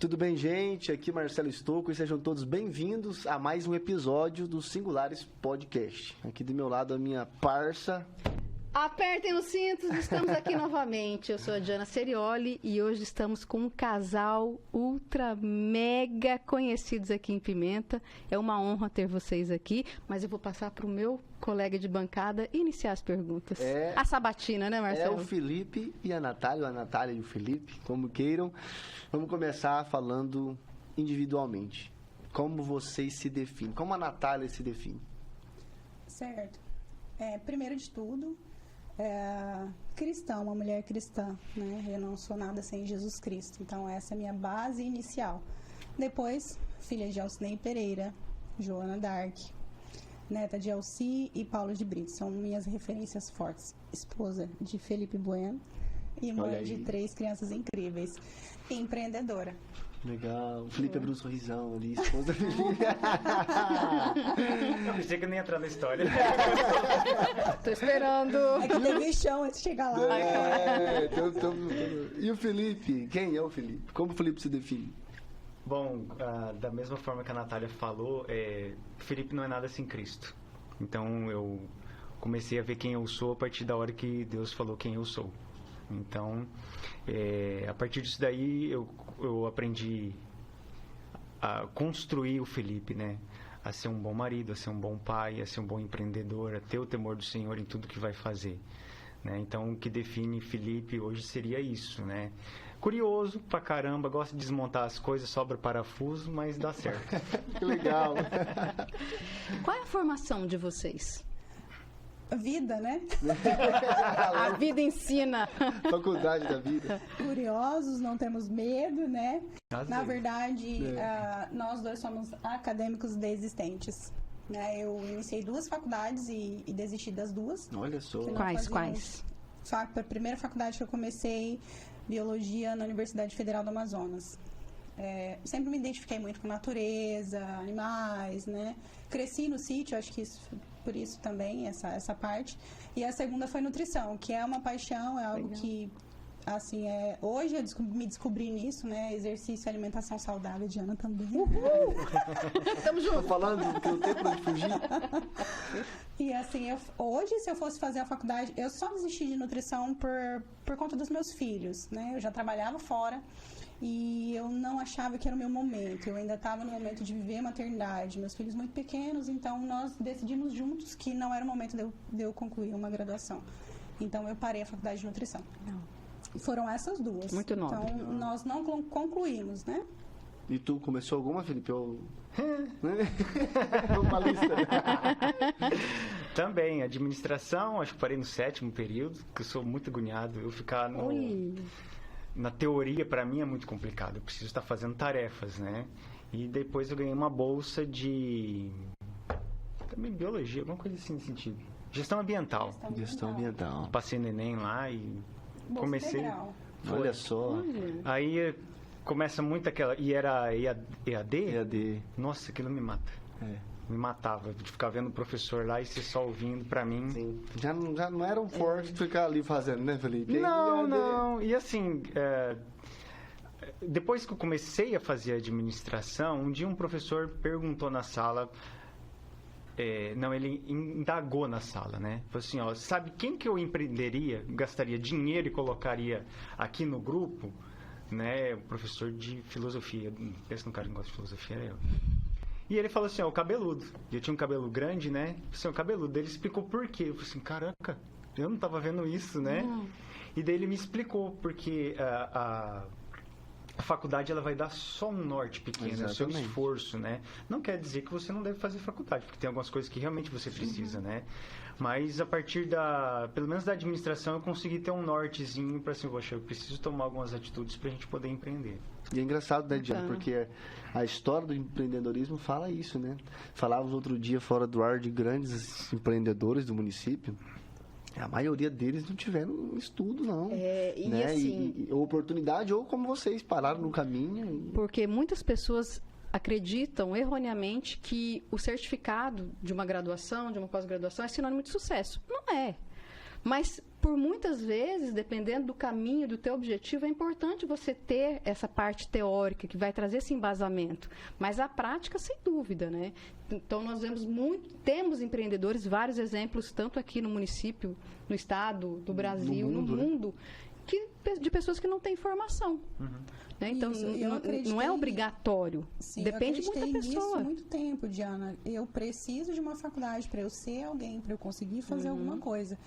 Tudo bem, gente? Aqui Marcelo Estouco e sejam todos bem-vindos a mais um episódio do Singulares Podcast. Aqui do meu lado a minha parça. Apertem os cintos, estamos aqui novamente. Eu sou a Diana Serioli e hoje estamos com um casal ultra mega conhecidos aqui em Pimenta. É uma honra ter vocês aqui, mas eu vou passar para o meu colega de bancada iniciar as perguntas. A sabatina, né, Marcelo? É o Felipe e a Natália, ou a Natália e o Felipe, como queiram. Vamos começar falando individualmente. Como vocês se definem? Como a Natália se define? Certo. Primeiro de tudo, cristã, uma mulher cristã, né? Eu não sou nada sem Jesus Cristo. Então, essa é a minha base inicial. Depois, filha de Alcinei Pereira, Joana Dark, neta de Alci e Paulo de Brito. São minhas referências fortes. Esposa de Felipe Bueno e mãe de 3 crianças incríveis. E empreendedora. Legal. O Felipe abriu um sorrisão ali, esposa do Felipe. Eu pensei que eu nem ia entrar na história. Tô esperando. É que teve chão antes de chegar lá. E o Felipe? Quem é o Felipe? Como o Felipe se define? Bom, da mesma forma que a Natália falou, Felipe não é nada sem Cristo. Então eu comecei a ver quem eu sou a partir da hora que Deus falou quem eu sou. Então, a partir disso daí, eu aprendi a construir o Felipe, né? A ser um bom marido, a ser um bom pai, a ser um bom empreendedor, a ter o temor do Senhor em tudo que vai fazer, né? Então, o que define Felipe hoje seria isso, né? Curioso pra caramba, gosta de desmontar as coisas, sobra parafuso, mas dá certo. Que legal! Qual é a formação de vocês? Vida, né? A vida ensina. Faculdade da vida. Curiosos, não temos medo, né? Na vezes. verdade, nós dois somos acadêmicos desistentes. Né? Eu iniciei 2 faculdades e desisti das 2. Olha só. Quais? A primeira faculdade que eu comecei, Biologia, na Universidade Federal do Amazonas. Sempre me identifiquei muito com natureza, animais, né? Cresci no sítio, acho que por isso também, essa parte. E a segunda foi nutrição, que é uma paixão, é algo que, assim, hoje eu me descobri nisso, né? Exercício e alimentação saudável, Diana também. Tamo junto. Tô falando que não tem pra onde fugir. E assim, hoje, se eu fosse fazer a faculdade, eu só desisti de nutrição por conta dos meus filhos, né? Eu já trabalhava fora. E eu não achava que era o meu momento. Eu ainda estava no momento de viver a maternidade. Meus filhos muito pequenos, então nós decidimos juntos que não era o momento de eu concluir uma graduação. Então eu parei a faculdade de nutrição. E foram essas 2. Muito nobre. Então nós não concluímos, né? E tu começou alguma, Felipe? Uma lista. Também, administração, acho que parei no 7º período, que eu sou muito agoniado. Eu ficar na teoria, para mim, é muito complicado. Eu preciso estar fazendo tarefas, né? E depois eu ganhei uma bolsa de... também biologia, alguma coisa assim nesse sentido. Gestão ambiental. Gestão ambiental. Passei no Enem lá e Bolsa comecei... integral. Olha só. Aí começa muito aquela... E era EAD? EAD. Nossa, aquilo me mata. Me matava de ficar vendo o professor lá e você só ouvindo, pra mim. Sim. Já não era um forte ficar ali fazendo, né, Felipe? Não. E assim, depois que eu comecei a fazer administração, um dia um professor perguntou na sala, ele indagou na sala, né? Falou assim, ó, sabe quem que eu empreenderia, gastaria dinheiro e colocaria aqui no grupo? Né? O professor de filosofia. Pensa no cara que gosta de filosofia, era eu. E ele falou assim, o cabeludo. E eu tinha um cabelo grande, né? Assim, o cabeludo. Ele explicou por quê. Eu falei assim, caraca, eu não tava vendo isso, né? E daí ele me explicou, porque a faculdade ela vai dar só um norte pequeno, é o seu esforço, né? Não quer dizer que você não deve fazer faculdade, porque tem algumas coisas que realmente você precisa, né? Mas a partir pelo menos da administração, eu consegui ter um nortezinho para assim, poxa, eu preciso tomar algumas atitudes para a gente poder empreender. E é engraçado, né, Diana? Porque a história do empreendedorismo fala isso, né? Falávamos outro dia fora do ar de grandes empreendedores do município. A maioria deles não tiveram estudo, não. E assim... E oportunidade, ou como vocês pararam no caminho. Porque muitas pessoas acreditam erroneamente que o certificado de uma graduação, de uma pós-graduação, é sinônimo de sucesso. Não é. Mas, por muitas vezes, dependendo do caminho, do teu objetivo, é importante você ter essa parte teórica que vai trazer esse embasamento. Mas a prática, sem dúvida, né? Então, nós temos empreendedores, vários exemplos, tanto aqui no município, no estado, do Brasil, no mundo, de pessoas que não têm formação. Né? Então, não é obrigatório. Sim, depende muito da pessoa. Eu acreditei nisso há muito tempo, Diana. Eu preciso de uma faculdade para eu ser alguém, para eu conseguir fazer alguma coisa.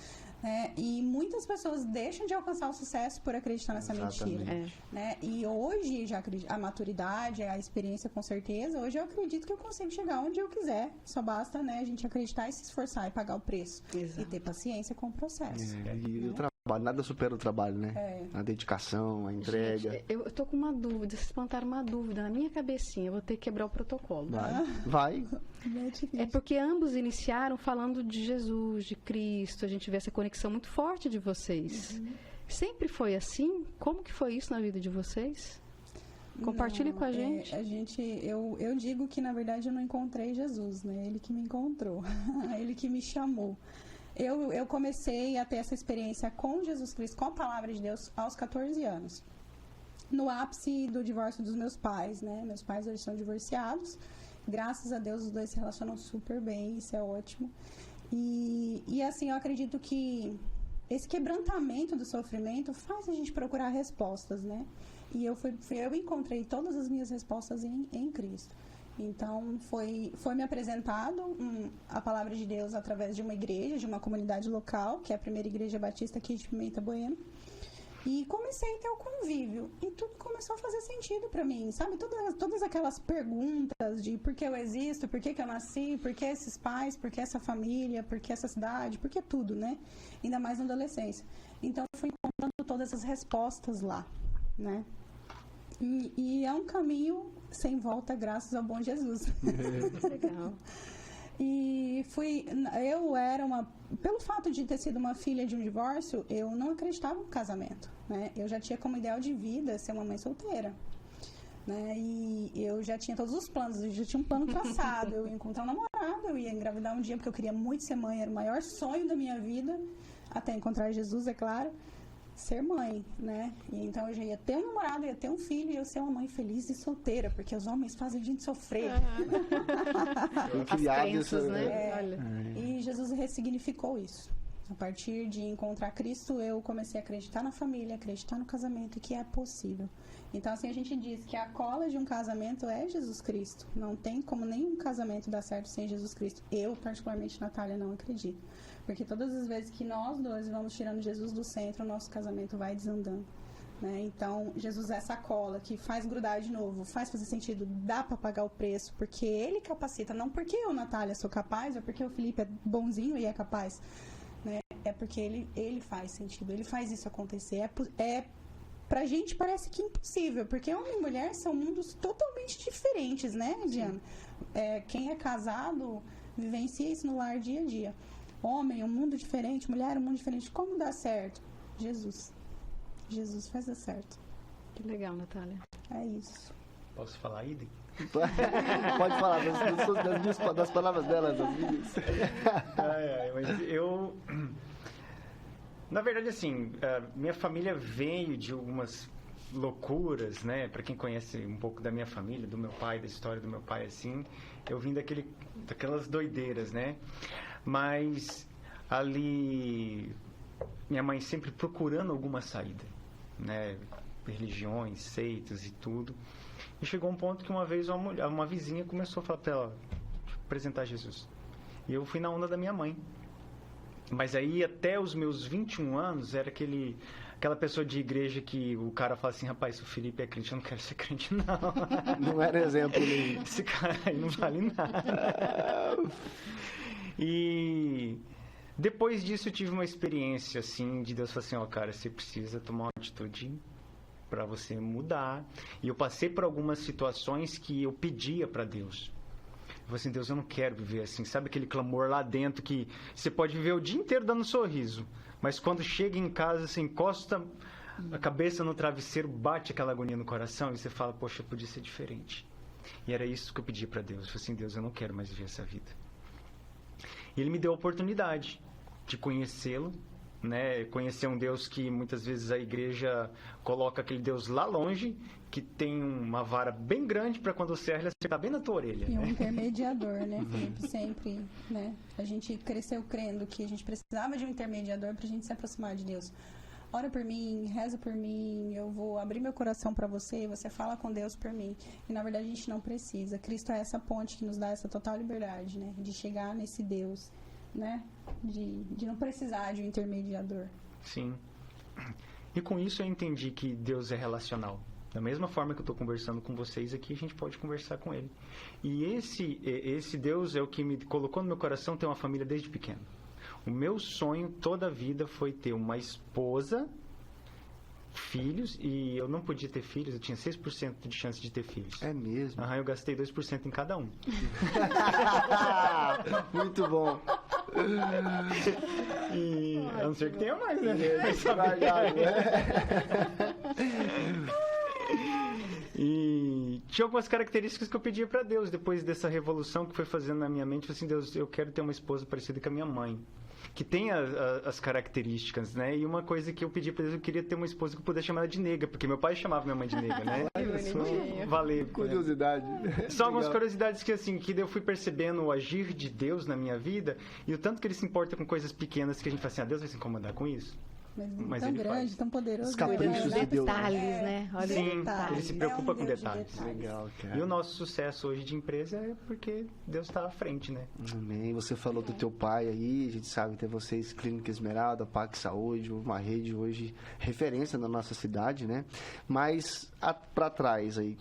E muitas pessoas deixam de alcançar o sucesso por acreditar nessa mentira. Né? E hoje, já a maturidade, a experiência com certeza, hoje eu acredito que eu consigo chegar onde eu quiser. Só basta, né, a gente acreditar e se esforçar e pagar o preço. Exato. E ter paciência com o processo. E o trabalho, nada supera o trabalho, né? A dedicação, a entrega. Gente, eu tô com uma dúvida, vocês plantaram uma dúvida na minha cabecinha, eu vou ter que quebrar o protocolo. Vai. É porque ambos iniciaram falando de Jesus, de Cristo, a gente vê essa conexão muito forte de vocês. Sempre foi assim? Como que foi isso na vida de vocês? Compartilhe com a gente. Eu digo que, na verdade, eu não encontrei Jesus, né? Ele que me encontrou, ele que me chamou. Eu comecei a ter essa experiência com Jesus Cristo, com a Palavra de Deus, aos 14 anos. No ápice do divórcio dos meus pais, né? Meus pais hoje são divorciados. Graças a Deus, os dois se relacionam super bem, isso é ótimo. E assim, eu acredito que esse quebrantamento do sofrimento faz a gente procurar respostas, né? E eu encontrei todas as minhas respostas em Cristo. Então, foi me apresentado a palavra de Deus através de uma igreja, de uma comunidade local, que é a primeira igreja batista aqui de Pimenta Bueno. E comecei a ter o convívio. E tudo começou a fazer sentido para mim, sabe? Todas aquelas perguntas de por que eu existo, por que eu nasci, por que esses pais, por que essa família, por que essa cidade, por que tudo, né? Ainda mais na adolescência. Então, eu fui encontrando todas as respostas lá, né? E é um caminho sem volta, graças ao bom Jesus. Legal. E pelo fato de ter sido uma filha de um divórcio, eu não acreditava no casamento, né? Eu já tinha como ideal de vida ser uma mãe solteira, né? E eu já tinha todos os planos, eu já tinha um plano traçado, eu ia encontrar um namorado, eu ia engravidar um dia, porque eu queria muito ser mãe, era o maior sonho da minha vida, até encontrar Jesus, é claro, ser mãe, né? E então eu já ia ter um namorado, ia ter um filho e eu ser uma mãe feliz e solteira, porque os homens fazem a gente sofrer. As crenças, né? Olha. E Jesus ressignificou isso. A partir de encontrar Cristo, eu comecei a acreditar na família, acreditar no casamento e que é possível. Então, assim, a gente diz que a cola de um casamento é Jesus Cristo. Não tem como nenhum casamento dar certo sem Jesus Cristo. Eu, particularmente, Natália, não acredito. Porque todas as vezes que nós dois vamos tirando Jesus do centro, o nosso casamento vai desandando. Né? Então, Jesus é essa cola que faz grudar de novo, faz fazer sentido, dá para pagar o preço, porque Ele capacita, não porque eu, Natália, sou capaz, ou porque o Felipe é bonzinho e é capaz. Né? É porque ele faz sentido, ele faz isso acontecer. Pra gente parece que é impossível, porque homem e mulher são mundos totalmente diferentes, né, Diana? Quem é casado vivencia isso no lar dia a dia. Homem, um mundo diferente, mulher, um mundo diferente. Como dá certo? Jesus faz dar certo. Que legal, Natália. É isso. Posso falar, Ida? Pode falar das palavras dela, das minhas. Mas eu... Na verdade, assim, minha família veio de algumas loucuras, né? Para quem conhece um pouco da minha família, do meu pai, da história do meu pai, assim, eu vim daquelas doideiras, né? Mas ali, minha mãe sempre procurando alguma saída, né? Religiões, seitas e tudo. E chegou um ponto que uma vez uma vizinha começou a falar para ela, apresentar Jesus. E eu fui na onda da minha mãe. Mas aí, até os meus 21 anos, era aquela pessoa de igreja que o cara fala assim, rapaz, se o Felipe é crente, eu não quero ser crente, não. Não era exemplo nenhum. Esse cara aí não vale nada. E depois disso eu tive uma experiência, assim, de Deus falar assim, ó, cara, você precisa tomar uma atitude para você mudar. E eu passei por algumas situações que eu pedia para Deus. Eu falei assim, Deus, eu não quero viver assim. Sabe aquele clamor lá dentro que você pode viver o dia inteiro dando sorriso, mas quando chega em casa, você encosta a cabeça no travesseiro, bate aquela agonia no coração e você fala, poxa, podia ser diferente. E era isso que eu pedi para Deus. Eu falei assim, Deus, eu não quero mais viver essa vida. E Ele me deu a oportunidade de conhecê-lo, né? Conhecer um Deus que muitas vezes a igreja coloca aquele Deus lá longe, que tem uma vara bem grande para quando você erra, ele acertar bem na tua orelha. E um intermediador, né, Felipe? Sempre, né? A gente cresceu crendo que a gente precisava de um intermediador para a gente se aproximar de Deus. Ora por mim, reza por mim, eu vou abrir meu coração para você, você fala com Deus por mim. E na verdade a gente não precisa. Cristo é essa ponte que nos dá essa total liberdade, né? De chegar nesse Deus, né? De não precisar de um intermediador. Sim. E com isso eu entendi que Deus é relacional. Da mesma forma que eu estou conversando com vocês aqui, a gente pode conversar com Ele. E esse Deus é o que me colocou no meu coração ter uma família desde pequeno. O meu sonho toda a vida foi ter uma esposa, filhos, e eu não podia ter filhos, eu tinha 6% de chance de ter filhos. É mesmo? Aham, eu gastei 2% em cada um. Muito bom. E a não ser que tenha mais, né? E tinha algumas características que eu pedia para Deus depois dessa revolução que foi fazendo na minha mente. Eu falei assim, Deus, eu quero ter uma esposa parecida com a minha mãe, que tenha as características, né? E uma coisa que eu pedi para Deus, eu queria ter uma esposa que eu pudesse chamar ela de nega, porque meu pai chamava minha mãe de nega, né? Valeu. Curiosidade. São algumas curiosidades que, assim, que eu fui percebendo o agir de Deus na minha vida e o tanto que ele se importa com coisas pequenas que a gente fala assim, Deus vai se incomodar com isso. Mas tão ele grande, faz. tão poderoso. Os caprichos de Deus. Detalhes, né? Olha os Sim, detalhes. ele se preocupa com Deus de detalhes. Legal, cara. E o nosso sucesso hoje de empresa é porque Deus está à frente, né? Amém. Você falou do teu pai aí, a gente sabe ter vocês, Clínica Esmeralda, PAC Saúde, uma rede hoje referência na nossa cidade, né? Mas para trás aí,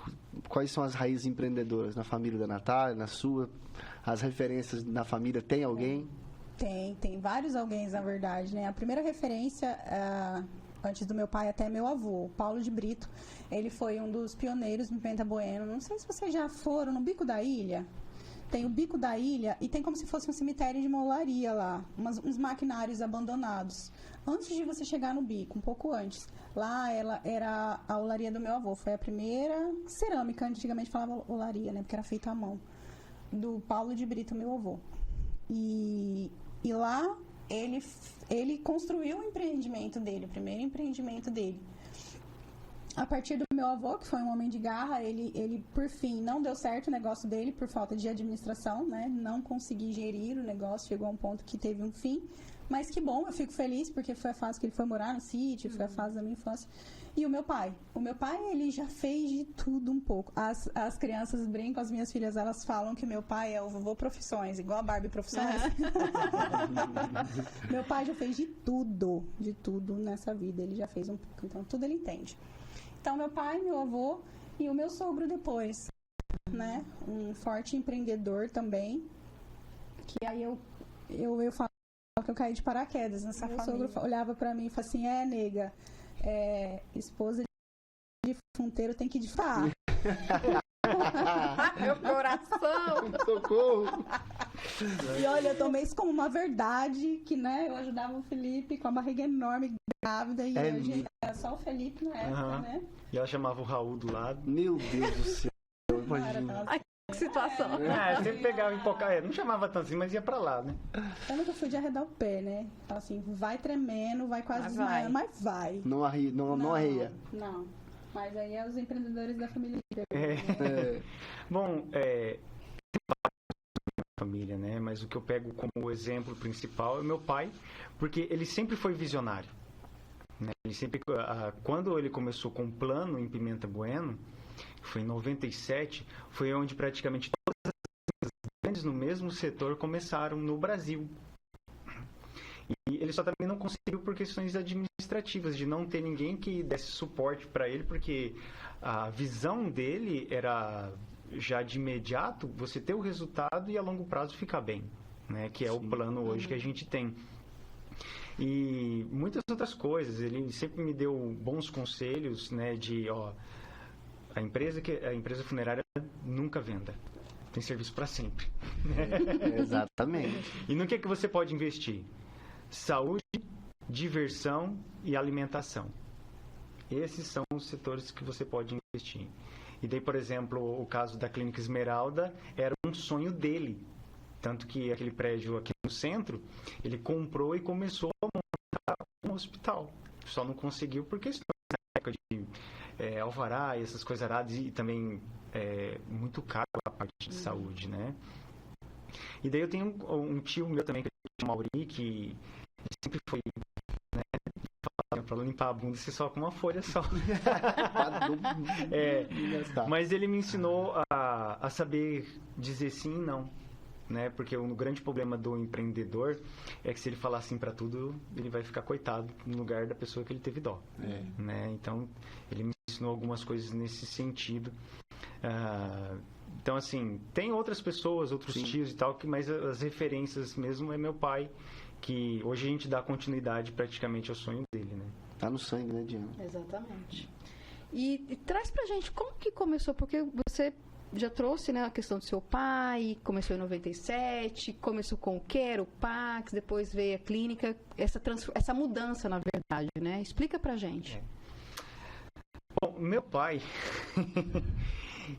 quais são as raízes empreendedoras na família da Natália, na sua? As referências na família, tem alguém? Tem vários alguém, na verdade, né? A primeira referência, antes do meu pai, até meu avô, Paulo de Brito, ele foi um dos pioneiros no Pimenta Bueno. Não sei se vocês já foram no Bico da Ilha. Tem o Bico da Ilha e tem como se fosse um cemitério de uma olaria lá, uns maquinários abandonados. Antes de você chegar no Bico, um pouco antes, lá ela era a olaria do meu avô. Foi a primeira cerâmica, antigamente falava olaria, né? Porque era feita à mão, do Paulo de Brito, meu avô. E lá ele construiu o empreendimento dele, o primeiro empreendimento dele. A partir do meu avô, que foi um homem de garra, ele por fim não deu certo o negócio dele por falta de administração, né? Não consegui gerir o negócio, chegou a um ponto que teve um fim. Mas que bom, eu fico feliz porque foi a fase que ele foi morar no sítio, foi a fase da minha infância. E o meu pai, ele já fez de tudo um pouco. As crianças brincam, as minhas filhas, elas falam que meu pai é o vovô Profissões, igual a Barbie Profissões. Meu pai já fez de tudo nessa vida, ele já fez um pouco, então tudo ele entende. Então meu pai, meu avô e o meu sogro depois, né? Um forte empreendedor também, que aí eu falo que eu caí de paraquedas nessa família. Meu sogro olhava pra mim e falava assim, nega, esposa de funteiro tem que disfarçar. Meu coração! Socorro! E olha, eu tomei isso como uma verdade, que, né, eu ajudava o Felipe com a barriga enorme, grávida, e hoje era só o Felipe na época, né? E ela chamava o Raul do lado. Meu Deus do céu, imagina. Ai, que situação. Sempre pegava e empocava. Não chamava tanto assim, mas ia pra lá, né? Eu nunca fui de arredar o pé, né? Então, assim, vai tremendo, vai quase desmaiando, mas vai. Não arreia. Não. Mas aí é os empreendedores da família. Bom, família, né? Mas o que eu pego como exemplo principal é o meu pai, porque ele sempre foi visionário, né? Ele sempre, quando ele começou com um plano em Pimenta Bueno, foi em 97, foi onde praticamente todas as grandes no mesmo setor começaram no Brasil. E ele só também não conseguiu por questões administrativas, de não ter ninguém que desse suporte para ele, porque a visão dele era já de imediato você ter o resultado e a longo prazo ficar bem, né? Que é o plano hoje que a gente tem. E muitas outras coisas, ele sempre me deu bons conselhos, né? De, a empresa funerária nunca venda, tem serviço para sempre. Exatamente. E no que você pode investir? Saúde, diversão e alimentação. Esses são os setores que você pode investir. E daí, por exemplo, o caso da Clínica Esmeralda era um sonho dele. Tanto que aquele prédio aqui no centro, ele comprou e começou a montar no hospital. Só não conseguiu porque na época de alvará e essas coisas aradas, e também muito caro a parte de saúde, né? E daí eu tenho um tio meu também, que é o Mauri, que sempre foi, né, para limpar a bunda, você só com uma folha só. Mas ele me ensinou a saber dizer sim e não, né? Porque o grande problema do empreendedor é que se ele falar sim para tudo, ele vai ficar coitado no lugar da pessoa que ele teve dó, né? Então, ele me ensinou algumas coisas nesse sentido. Então, assim, tem outras pessoas, outros tios e tal, mas as referências mesmo é meu pai, que hoje a gente dá continuidade praticamente ao sonho dele, né? Tá no sangue, né, Diana? Exatamente. E traz pra gente como que começou, porque você já trouxe, né, a questão do seu pai, começou em 97, começou com o Quero, o Pax, depois veio a clínica, essa mudança, na verdade, né? Explica pra gente. Bom, meu pai,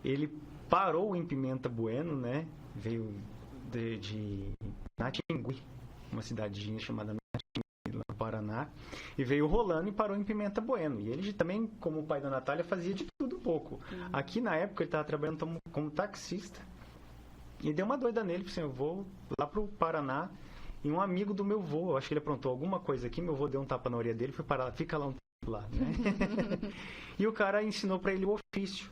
ele parou em Pimenta Bueno, né? Veio de Natingui, uma cidadezinha chamada Natingui, lá no Paraná, e veio rolando e parou em Pimenta Bueno. E ele também, como o pai da Natália, fazia de tudo um pouco. Aqui, na época, ele estava trabalhando como taxista. E deu uma doida nele, assim, eu vou lá pro Paraná, e um amigo do meu vô, eu acho que ele aprontou alguma coisa aqui, meu vô deu um tapa na orelha dele, foi parar, fica lá um tempo lá, né? E o cara ensinou para ele o ofício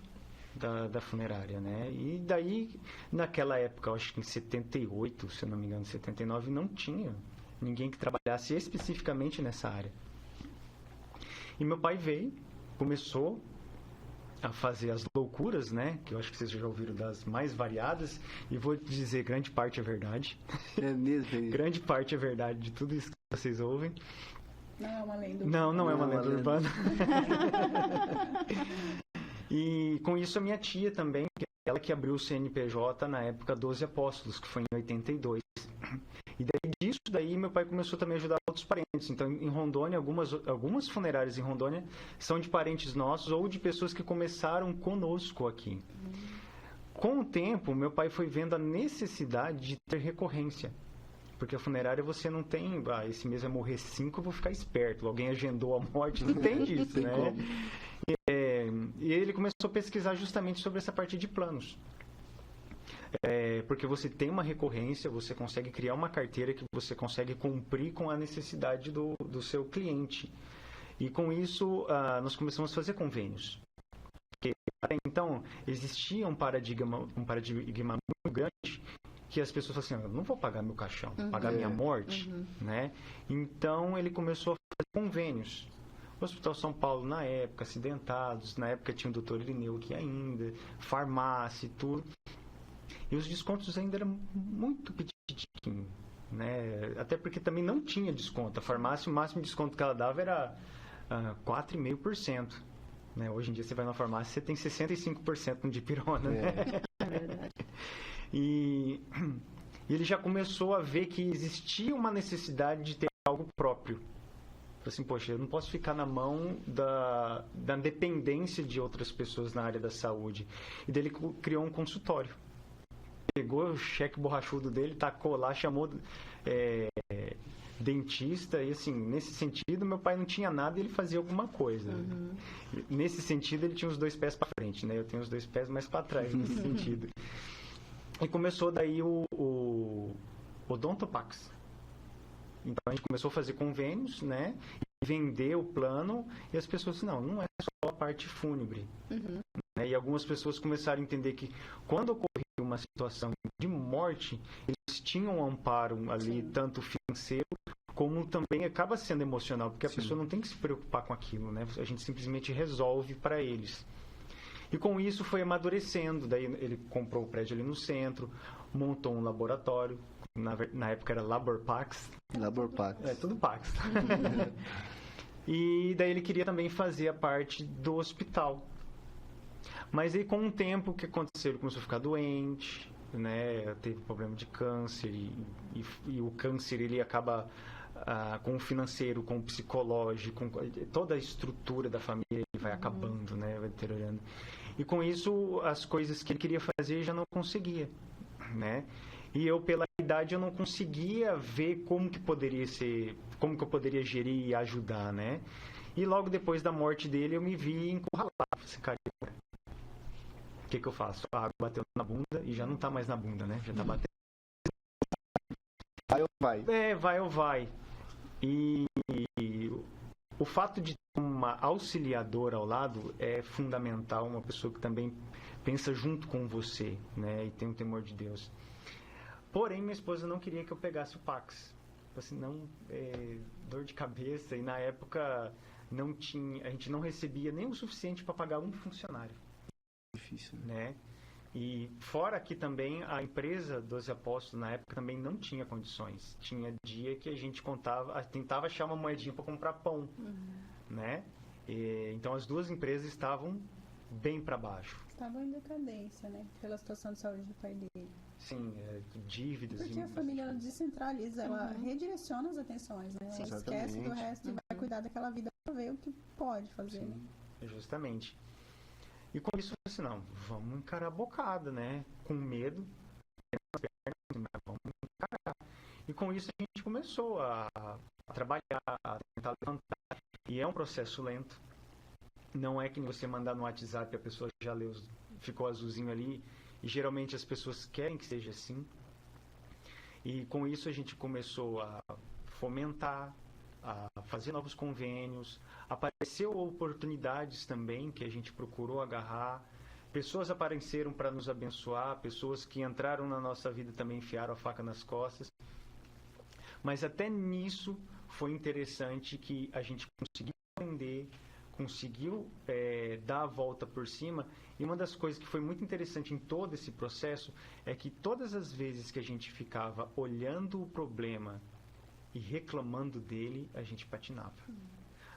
da funerária, né? E daí, naquela época, eu acho que em 78, se eu não me engano, 79, não tinha ninguém que trabalhasse especificamente nessa área. E meu pai veio, começou a fazer as loucuras, né? Que eu acho que vocês já ouviram das mais variadas, e vou dizer, grande parte é verdade. É mesmo? Grande parte é verdade de tudo isso que vocês ouvem. Não é uma lenda urbana. Não é uma lenda urbana. E com isso a minha tia também, ela que abriu o CNPJ na época 12 Apóstolos, que foi em 82. E daí meu pai começou também a ajudar outros parentes. Então, em Rondônia, algumas funerárias em Rondônia são de parentes nossos ou de pessoas que começaram conosco aqui. Com o tempo, meu pai foi vendo a necessidade de ter recorrência. Porque a funerária você não tem, esse mês vai morrer 5, eu vou ficar esperto. Alguém agendou a morte, não tem disso, né? E ele começou a pesquisar justamente sobre essa parte de planos. Porque você tem uma recorrência, você consegue criar uma carteira que você consegue cumprir com a necessidade do seu cliente. E com isso, nós começamos a fazer convênios. Porque até então, existia um paradigma muito grande que as pessoas falam assim, eu não vou pagar meu caixão, vou pagar minha morte, né? Então, ele começou a fazer convênios. O Hospital São Paulo, na época, acidentados, na época tinha o Dr. Irineu aqui ainda, farmácia e tudo. E os descontos ainda eram muito petitinhos, né? Até porque também não tinha desconto. A farmácia, o máximo de desconto que ela dava era 4,5%. Né? Hoje em dia você vai na farmácia, você tem 65% no dipirona, né? É verdade. E ele já começou a ver que existia uma necessidade de ter algo próprio. Assim, poxa, eu não posso ficar na mão da dependência de outras pessoas na área da saúde. E daí ele criou um consultório. Pegou o cheque borrachudo dele, tacou lá, chamou dentista, e assim, nesse sentido, meu pai não tinha nada e ele fazia alguma coisa. Nesse sentido, ele tinha os 2 pés para frente, né? Eu tenho os 2 pés mais para trás, nesse sentido. E começou daí o Odontopax. Então a gente começou a fazer convênios, né? E vender o plano, e as pessoas não é só a parte fúnebre. Né? E algumas pessoas começaram a entender que quando ocorria uma situação de morte, eles tinham um amparo ali, tanto financeiro, como também acaba sendo emocional, porque a pessoa não tem que se preocupar com aquilo, né? A gente simplesmente resolve para eles. E com isso foi amadurecendo, daí ele comprou o prédio ali no centro, montou um laboratório, na época era Laborpax. Laborpax. Tudo Pax. E daí ele queria também fazer a parte do hospital. Mas aí com o tempo, o que aconteceu? Ele começou a ficar doente, né? Teve problema de câncer, e o câncer ele acaba com o financeiro, com o psicológico, com toda a estrutura da família ele vai acabando, né? Vai deteriorando. E com isso, as coisas que ele queria fazer já não conseguia, né? E eu, pela idade, eu não conseguia ver como que poderia ser, como que eu poderia gerir e ajudar, né? E logo depois da morte dele, eu me vi encurralado. Assim, cara, o que eu faço? A água bateu na bunda e já não tá mais na bunda, né? Já tá batendo. Vai ou vai? Vai ou vai. E o fato de ter uma auxiliadora ao lado é fundamental, uma pessoa que também pensa junto com você, né? E tem um temor de Deus. Porém, minha esposa não queria que eu pegasse o Pax. Assim, não, dor de cabeça. E na época a gente não recebia nem o suficiente para pagar um funcionário. Difícil, né? E fora que também a empresa 12 Apóstolos na época também não tinha condições. Tinha dia que a gente tentava achar uma moedinha para comprar pão, né? Então as duas empresas estavam bem para baixo. Estavam em decadência, né? Pela situação de saúde do pai dele. Sim, dívidas. Porque a família ela descentraliza, ela redireciona as atenções, né? Ela esquece do resto e vai cuidar daquela vida para ver o que pode fazer. Sim, justamente. E com isso, assim, não, vamos encarar a bocada, né? Com medo, mas vamos encarar. E com isso a gente começou a trabalhar, a tentar levantar. E é um processo lento. Não é que você mandar no WhatsApp e a pessoa já leu, ficou azulzinho ali. E geralmente as pessoas querem que seja assim. E com isso a gente começou a fomentar, a fazer novos convênios. Apareceu oportunidades também que a gente procurou agarrar. Pessoas apareceram para nos abençoar, pessoas que entraram na nossa vida também enfiaram a faca nas costas. Mas até nisso foi interessante que a gente conseguiu aprender, conseguiu dar a volta por cima. E uma das coisas que foi muito interessante em todo esse processo é que todas as vezes que a gente ficava olhando o problema e reclamando dele, a gente patinava.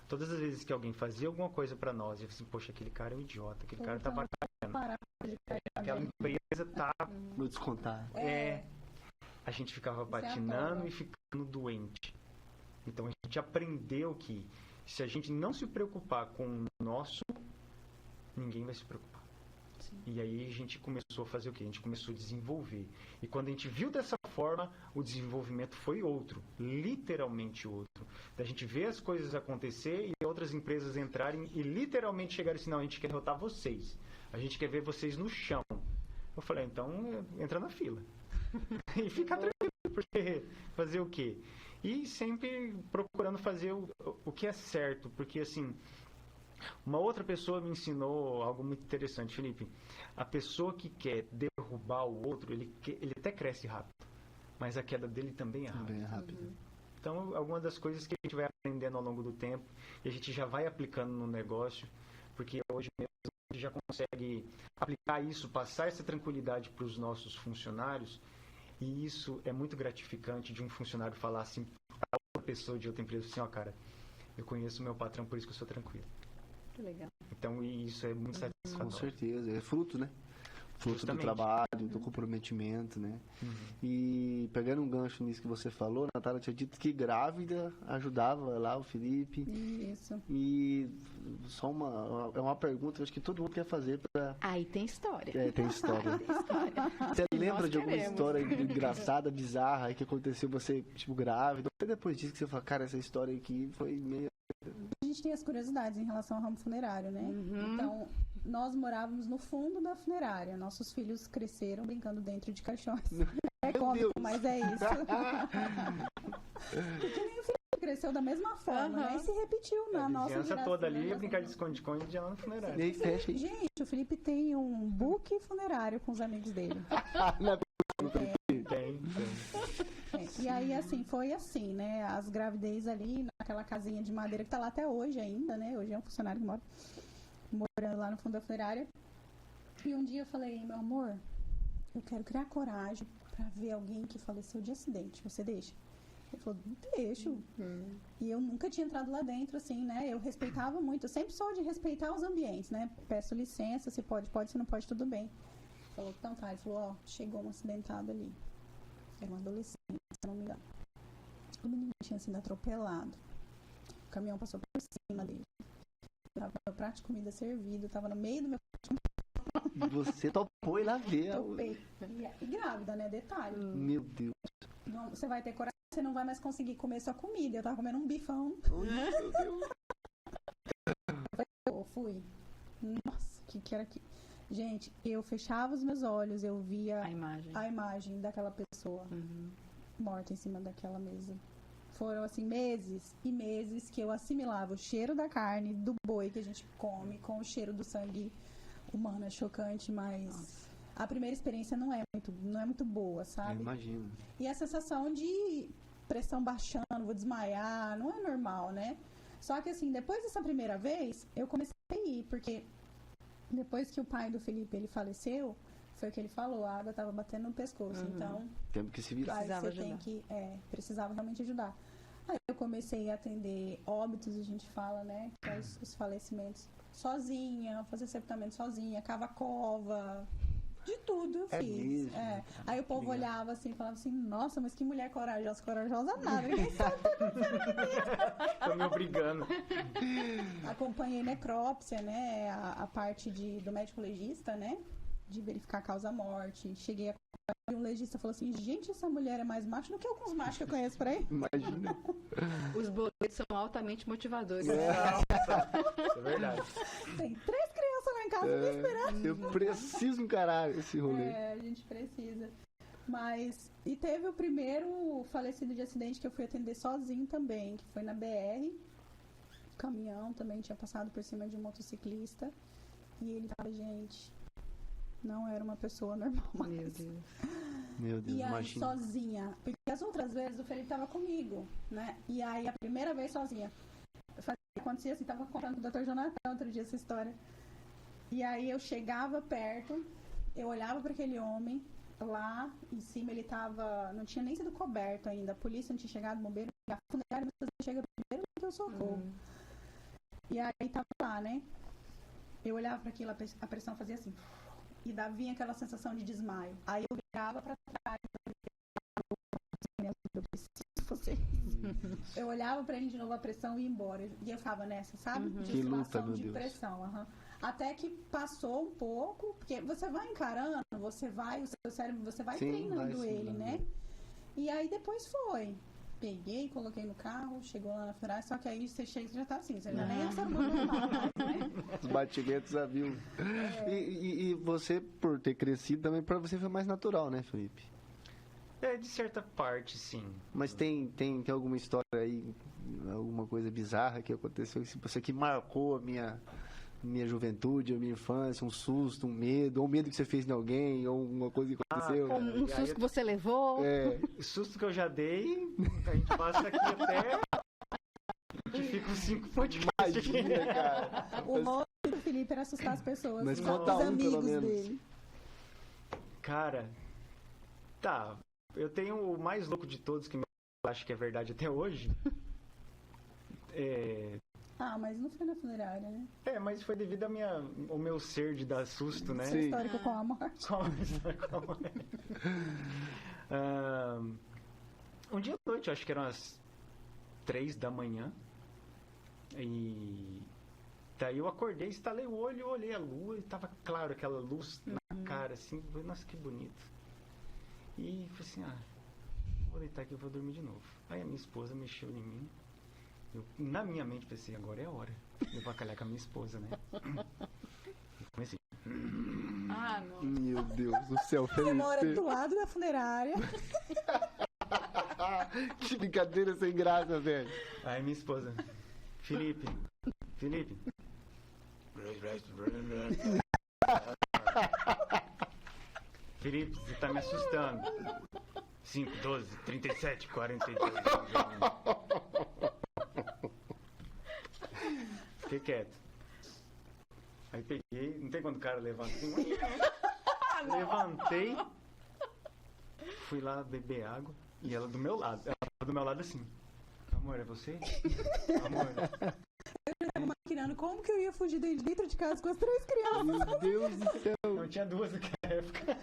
Todas as vezes que alguém fazia alguma coisa para nós, eu assim, poxa, aquele cara é um idiota, aquele cara tá bacana, aquela empresa tá... No descontar. A gente ficava patinando e ficando doente. Então a gente aprendeu que se a gente não se preocupar com o nosso, ninguém vai se preocupar. Sim. E aí a gente começou a fazer o quê? A gente começou a desenvolver. E quando a gente viu dessa forma, o desenvolvimento foi outro, literalmente outro. Da gente ver as coisas acontecer e outras empresas entrarem e literalmente chegarem assim, não, a gente quer derrotar vocês. A gente quer ver vocês no chão. Eu falei, então entra na fila. E fica tranquilo, porque fazer o quê? E sempre procurando fazer o que é certo, porque assim, uma outra pessoa me ensinou algo muito interessante, Felipe. A pessoa que quer derrubar o outro, ele até cresce rápido, mas a queda dele também é rápida. Então, algumas das coisas que a gente vai aprendendo ao longo do tempo, e a gente já vai aplicando no negócio, porque hoje mesmo a gente já consegue aplicar isso, passar essa tranquilidade para os nossos funcionários. E isso é muito gratificante de um funcionário falar assim para outra pessoa de outra empresa assim, ó, cara, eu conheço o meu patrão, por isso que eu sou tranquilo. Que legal. Então, isso é muito satisfatório. Com certeza, é fruto, né? Fruto Justamente. do trabalho, do comprometimento, né? E pegando um gancho nisso que você falou, a Natália tinha dito que grávida ajudava lá o Felipe. Isso. E só uma pergunta, eu acho que todo mundo quer fazer para... Aí tem história. Tem história. Tem história. Você lembra Nós de alguma queremos. história engraçada, bizarra, que aconteceu você, tipo, grávida? Até depois disso que você fala, cara, essa história aqui foi meio... A gente tem as curiosidades em relação ao ramo funerário, né? Então, nós morávamos no fundo da funerária. Nossos filhos cresceram brincando dentro de caixões. É cômico, mas é isso. Porque nem o filho cresceu da mesma forma, né? E se repetiu na nossa geração. A geração. toda ali ia brincar de esconde-esconde já no funerário. E aí fecha aí. Gente, o Felipe tem um book funerário com os amigos dele. Tem. E aí, assim, foi assim, né? As gravidez ali, naquela casinha de madeira que tá lá até hoje ainda, né? Hoje é um funcionário que morando lá no fundo da funerária. E um dia eu falei, meu amor, eu quero criar coragem pra ver alguém que faleceu de acidente. Você deixa? Ele falou, deixo. E eu nunca tinha entrado lá dentro, assim, né? Eu respeitava muito. Eu sempre sou de respeitar os ambientes, né? Peço licença, se pode, se não pode, tudo bem. Ele falou, então tá. Ele falou, ó, chegou um acidentado ali. Era um adolescente, se não me engano. O menino tinha sido atropelado. O caminhão passou por cima dele. Tava no prato de comida servido, tava no meio do meu prato de comida. Você topou ir lá ver. Topei. E grávida, né? Detalhe. Meu Deus. Não, você vai ter coragem, você não vai mais conseguir comer sua comida. Eu tava comendo um bifão. Meu Deus. Eu fui. Nossa, o que era aquilo? Gente, eu fechava os meus olhos, eu via A a imagem daquela pessoa Uhum. morta em cima daquela mesa. Foram, assim, meses e meses que eu assimilava o cheiro da carne do boi que a gente come com o cheiro do sangue humano. É chocante, mas a primeira experiência não é muito boa, Eu sabe? imagino. E a sensação de pressão baixando, vou desmaiar, não é normal, né? Só que, assim, depois dessa primeira vez, eu comecei a ir, porque depois que o pai do Felipe, ele faleceu, foi o que ele falou, a água estava batendo no pescoço. Uhum. Então, Temos que se virar. aí Precisava você tem ajudar. que... precisava realmente ajudar. Aí eu comecei a atender óbitos, a gente fala, né? Que é os falecimentos sozinha, fazer sepultamento sozinha, cava cova, de tudo eu É fiz. mesmo? Aí o povo Legal. olhava assim e falava assim, nossa, mas que mulher corajosa, corajosa nada, ninguém sabe. Tô me obrigando. Acompanhei necrópsia, né? A parte do médico legista, né? De verificar a causa-morte. Cheguei a um legista falou assim, gente, essa mulher é mais macho do que alguns machos que eu conheço por aí. Imagina. Os boletos são altamente motivadores. É verdade. Tem 3 crianças lá em casa me esperando. Eu preciso encarar esse rolê. A gente precisa. Mas, e teve o primeiro falecido de acidente que eu fui atender sozinho também, que foi na BR. O caminhão também tinha passado por cima de um motociclista. E ele tava, gente, não era uma pessoa normal mais. Meu Deus. Meu Deus, E aí, imagina. sozinha. Porque as outras vezes o Felipe tava comigo, né? E aí, a primeira vez sozinha. Acontecia assim, tava contando com o Dr. Jonathan outro dia essa história. E aí, eu chegava perto, eu olhava para aquele homem, lá em cima ele tava... Não tinha nem sido coberto ainda. A polícia não tinha chegado, o bombeiro. A funerária chega primeiro que eu socorro. E aí, tava lá, né? Eu olhava para aquilo, a pressão fazia assim... E vinha aquela sensação de desmaio. Aí eu virava pra trás. Eu preciso fazer isso. Eu olhava pra ele de novo, a pressão ia embora. E eu ficava nessa, sabe? De Que luta, oscilação meu de Deus. pressão. Até que passou um pouco, porque você vai encarando, o seu cérebro, você vai Sim, treinando vai ele, sim, né? E aí depois foi. Peguei, coloquei no carro, chegou lá na funerária, só que aí você chega e já tá assim, você já nem é ser humano normal mais, né? Os batimentos a mil. E você, por ter crescido, também pra você foi mais natural, né, Felipe? É, de certa parte, sim. Mas tem alguma história aí, alguma coisa bizarra que aconteceu, que marcou a minha juventude, a minha infância, um susto, um medo, ou um medo que você fez em alguém, ou uma coisa que aconteceu? Ou um susto que você levou. É, O susto que eu já dei, a gente passa aqui até... A gente fica uns 5 podcasts aqui. imagina, cara. O nome do Felipe era assustar as pessoas, Mas os conta um, pelo amigos menos. dele. Cara, tá. Eu tenho o mais louco de todos, que eu acho que é verdade até hoje. Mas não foi na funerária, né? Mas foi devido ao meu ser de dar susto, né? Seu Sim. histórico com a morte. Um dia à noite, eu acho que eram as 3 da manhã. E daí eu acordei, estalei o olho, olhei a lua e tava claro aquela luz na cara, assim. Nossa, que bonito. E falei assim, vou deitar aqui, eu vou dormir de novo. Aí a minha esposa mexeu em mim. Eu, na minha mente, pensei, agora é a hora. Eu vou acalhar com a minha esposa, né? E comecei. Não. Meu Deus do céu, Você mora Felipe. do lado da funerária. Que brincadeira sem graça, velho. Aí minha esposa, Felipe. Felipe, você tá me assustando. 5, 12, 37, 42. Fiquei quieto. Aí peguei, não tem quando o cara levanta assim. Levantei, fui lá beber água e ela do meu lado. Ela do meu lado assim. Amor, é você? Amor. Tava maquinando como que eu ia fugir dentro de casa com as 3 crianças. Meu Deus do céu. Não tinha 2 naquela época.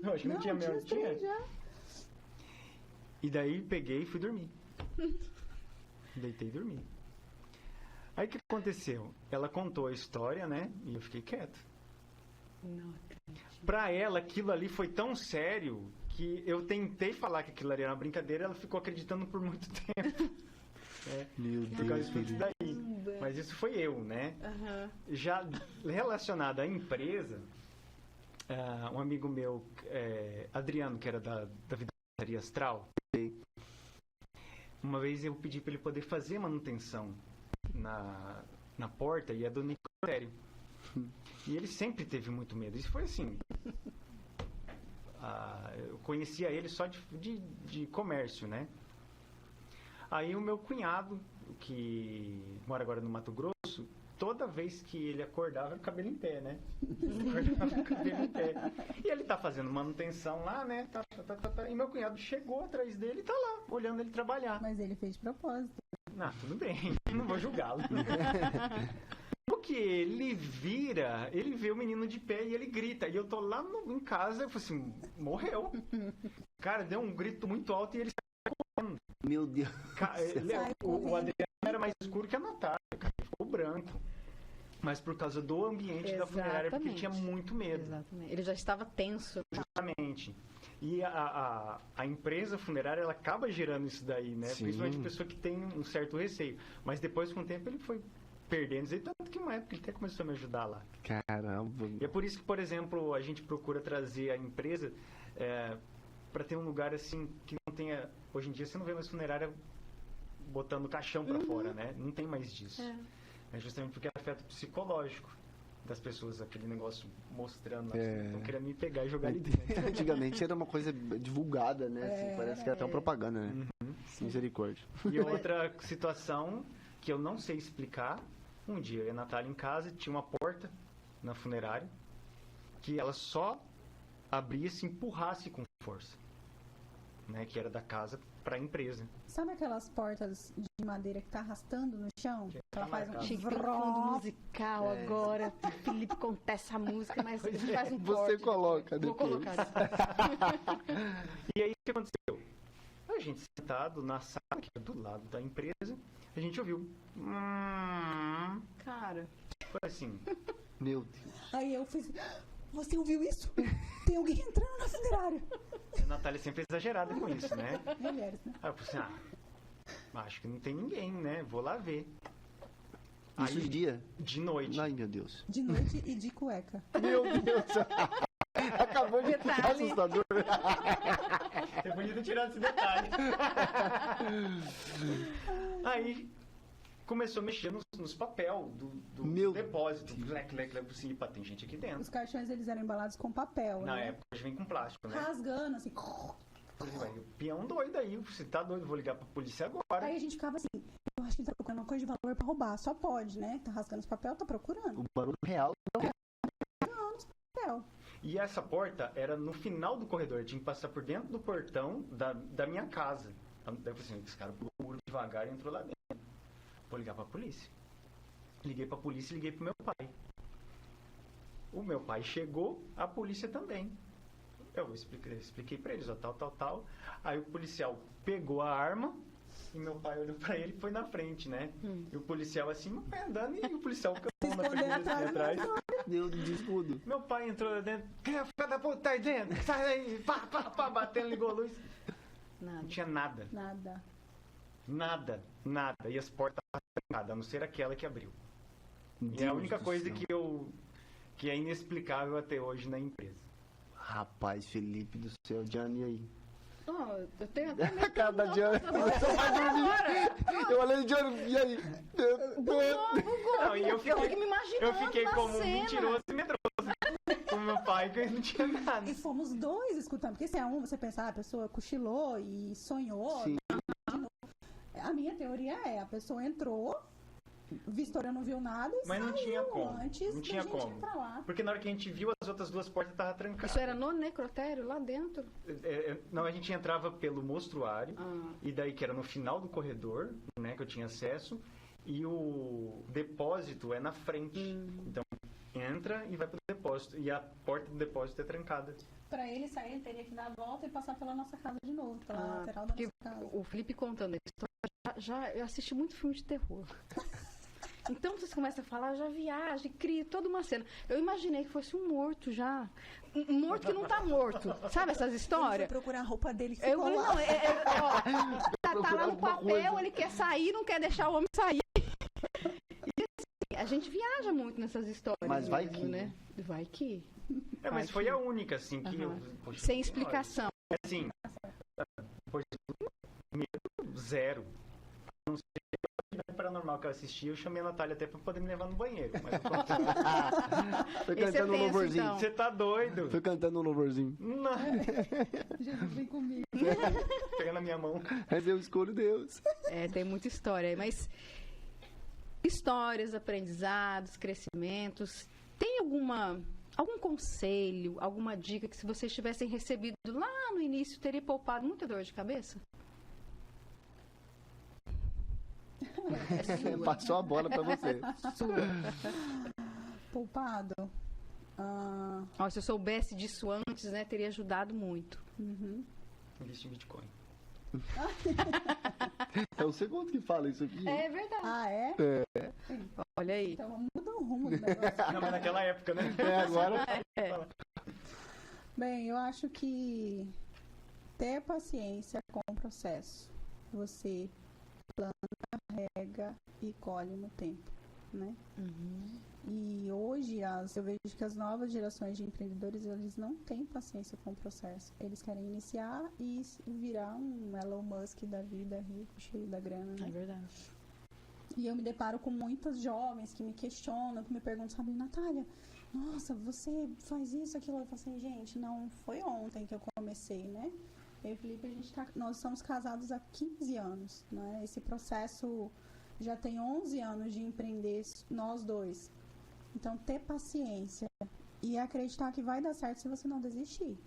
Eu acho que não tinha tinha mesmo. os 3 já. E daí peguei e fui dormir. Deitei e dormi. Aí o que aconteceu? Ela contou a história, né? E eu fiquei quieto. Não. Pra ela, aquilo ali foi tão sério que eu tentei falar que aquilo ali era uma brincadeira, ela ficou acreditando por muito tempo. Meu Por causa Deus, disso daí. Mas isso foi eu, né? Aham. Já relacionado à empresa, um amigo meu, Adriano, que era da Vidraçaria Astral, uma vez eu pedi para ele poder fazer manutenção na porta e é do necrotério. E ele sempre teve muito medo. Isso foi assim. Eu conhecia ele só de comércio, né? Aí o meu cunhado, que mora agora no Mato Grosso, toda vez que ele acordava, o cabelo em pé, né? Acordava o cabelo em pé. E ele tá fazendo manutenção lá, né? E meu cunhado chegou atrás dele e tá lá, olhando ele trabalhar. Mas ele fez de propósito. Ah, tudo bem, não vou julgá-lo. Porque ele vê o menino de pé e ele grita. E eu tô lá em casa, eu falei assim, morreu. Cara, deu um grito muito alto e ele Meu Deus. o Adriano era mais escuro que a Natália, cara, ficou branco. Mas por causa do ambiente da funerária, porque ele tinha muito medo. Exatamente. Ele já estava tenso. Justamente. E a empresa funerária, ela acaba gerando isso daí, né? Sim. Principalmente a pessoa que tem um certo receio. Mas depois, com o tempo, ele foi perdendo. E tanto que uma época ele até começou a me ajudar lá. Caramba. E é por isso que, por exemplo, a gente procura trazer a empresa para ter um lugar assim que não tenha... Hoje em dia você não vê mais funerária botando caixão para fora, né? Não tem mais disso. É justamente porque afeta o psicológico das pessoas, aquele negócio mostrando lá, estão querendo me pegar e jogar ali dentro. Antigamente era uma coisa divulgada, né? Assim, parece que era até uma propaganda, né? Misericórdia. E outra situação que eu não sei explicar, um dia eu e a Natália em casa, tinha uma porta na funerária que ela só abria se empurrasse com força, né? Que era da casa para a empresa. Sabe aquelas portas de madeira que tá arrastando no chão? Ela faz um Tinha que ter um fundo musical agora. O Felipe conta essa música, mas a gente faz um Você corte. coloca Vou depois. colocar isso. E aí o que aconteceu? A gente sentado na sala, que é do lado da empresa, a gente ouviu. Cara, Foi assim. Meu Deus. Aí eu fiz... Você ouviu isso? Tem alguém entrando na funerária. A Natália sempre é exagerada com isso, né? Mulheres, né? Aí eu falei assim, acho que não tem ninguém, né? Vou lá ver. Isso de dia? De noite. Ai, meu Deus. De noite e de cueca. Meu Deus. Acabou de ficar Detalhe. assustador. É bonito tirar esse detalhe. Aí começou a mexer nos papel do Meu depósito. Lec, assim, pá, tem gente aqui dentro. Os caixões, eles eram embalados com papel, Na né? época, hoje vem com plástico, né? Rasgando, assim. O peão doido aí, você tá doido, vou ligar pra polícia agora. Aí a gente ficava assim, eu acho que ele tá procurando uma coisa de valor pra roubar. Só pode, né? Tá rasgando os papel, tá procurando. O barulho real. Papel. E essa porta era no final do corredor, eu tinha que passar por dentro do portão da minha casa. Daí eu falei assim, esse cara pulou o muro devagar e entrou lá dentro. Vou ligar pra polícia. Liguei pra polícia e liguei pro meu pai. O meu pai chegou, a polícia também. Eu expliquei pra eles, ó, tal. Aí o policial pegou a arma e meu pai olhou pra ele e foi na frente, né? E o policial assim, meu pai andando e o policial cantando na frente assim atrás. Deus de escudo. Meu pai entrou lá dentro, quem é o filho da puta tá aí dentro? Sai daí, pá, batendo, ligou a luz. nada. Não tinha nada. Nada. E as portas estavam trancadas, a não ser aquela que abriu. E é a Deus única do coisa céu. que é inexplicável até hoje na empresa. Rapaz, Felipe do céu, Diane, e aí? Oh, eu tenho até A cara da Diane. Eu olhei de Diane, e aí? Não, e eu fiquei me imaginando eu fiquei na como um cena. mentiroso e medroso. Com meu pai, que não tinha nada. E fomos dois escutando. Porque se é um, você pensar, a pessoa cochilou e sonhou. Sim. A minha teoria é, a pessoa entrou, Vistória não viu nada e Mas não saiu tinha como. antes Não tinha da gente como. entrar lá. Porque na hora que a gente viu, as outras duas portas estavam trancadas. Isso era no necrotério, lá dentro? Não, a gente entrava pelo mostruário, Ah. e daí que era no final do corredor, né, que eu tinha acesso, e o depósito é na frente. Então, entra e vai pro depósito, e a porta do depósito é trancada. Pra ele sair, ele teria que dar a volta e passar pela nossa casa de novo, pela Ah, lateral da porque nossa casa. o Felipe contando a história, eu assisti muito filme de terror. Então vocês começam a falar, já viaja, cria toda uma cena. Eu imaginei que fosse um morto já. Um morto que não tá morto. Sabe essas Ele histórias? foi procurar a roupa dele que Eu ficou falei, lá. não, ó, tá lá no alguma papel, coisa. ele quer sair, não quer deixar o homem sair. E assim, a gente viaja muito nessas histórias. Mas vai mesmo, que, né? Vai que. Mas Vai foi que- a única, assim, que eu... Aham. Poxa, Sem olha, explicação. assim, depois medo zero. Não sei, paranormal que eu assisti, eu chamei a Natália até pra poder me levar no banheiro. Mas Foi Esse é cantando um tenso, louvorzinho. então. você tá doido? Foi cantando um louvorzinho. Não. Jesus, vem comigo. Pegando a minha mão. Mas eu escolho Deus. Tem muita história aí, mas histórias, aprendizados, crescimentos. Tem algum conselho, alguma dica que se vocês tivessem recebido lá no início, teria poupado muita dor de cabeça? É sua. Passou a bola pra você. Sua. Poupado. Ó, se eu soubesse disso antes, né, teria ajudado muito. Investe em Bitcoin. É o segundo que fala isso aqui. É verdade. Ah, é? Olha aí. Então muda o rumo do negócio. Não, mas naquela época, né? Agora. Bem, eu acho que ter paciência com o processo. Você planta, rega e colhe no tempo, né? E hoje eu vejo que as novas gerações de empreendedores, eles não têm paciência com o processo. Eles querem iniciar e virar um Elon Musk da vida, rico, cheio da grana, É né? verdade. E eu me deparo com muitas jovens que me questionam, que me perguntam, sabe, Natália, nossa, você faz isso, aquilo. Eu falo assim, gente, não foi ontem que eu comecei, né? Eu e o Felipe, nós somos casados há 15 anos, né? Esse processo já tem 11 anos de empreender nós dois. Então, ter paciência e acreditar que vai dar certo se você não desistir.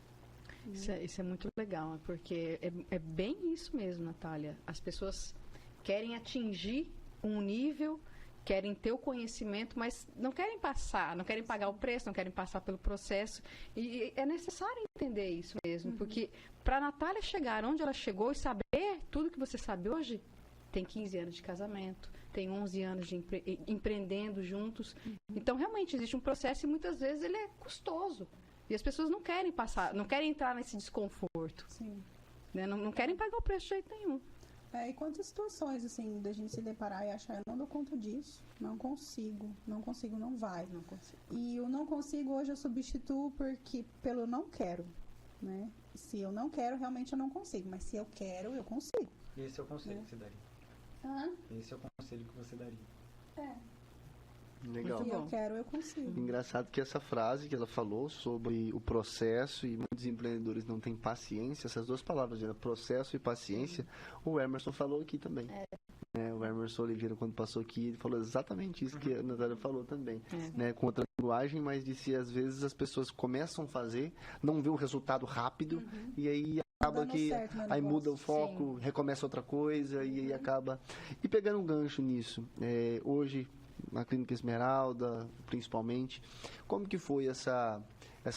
Isso é muito legal, né? Porque é bem isso mesmo, Natália. As pessoas querem atingir um nível, querem ter o conhecimento, mas não querem passar, não querem pagar o preço, não querem passar pelo processo. E é necessário entender isso mesmo, porque para a Natália chegar onde ela chegou e saber tudo que você sabe hoje, tem 15 anos de casamento, tem 11 anos de empreendendo juntos. Então, realmente, existe um processo e muitas vezes ele é custoso. E as pessoas não querem passar, não querem entrar nesse desconforto. Sim. Né? Não querem pagar o preço de jeito nenhum. E quantas situações, assim, da gente se deparar e achar, eu não dou conta disso, não consigo, não vai. Não consigo. E o não consigo hoje eu substituo pelo não quero, né? Se eu não quero, realmente eu não consigo, mas se eu quero, eu consigo. Esse é o conselho que você daria. Esse é o conselho que você daria. Legal. Se Muito eu bom. quero, eu consigo. Engraçado que essa frase que ela falou sobre o processo e muitos empreendedores não têm paciência, essas duas palavras, né, processo e paciência, o Emerson falou aqui também. O Emerson Oliveira, quando passou aqui, ele falou exatamente isso que a Natália falou também. Né, com outra linguagem, mas disse às vezes as pessoas começam a fazer, não vê o resultado rápido e aí acaba Dando que certo no aí muda o negócio. foco, recomeça outra coisa e aí acaba. E pegando um gancho nisso, hoje na Clínica Esmeralda, principalmente, como que foi essa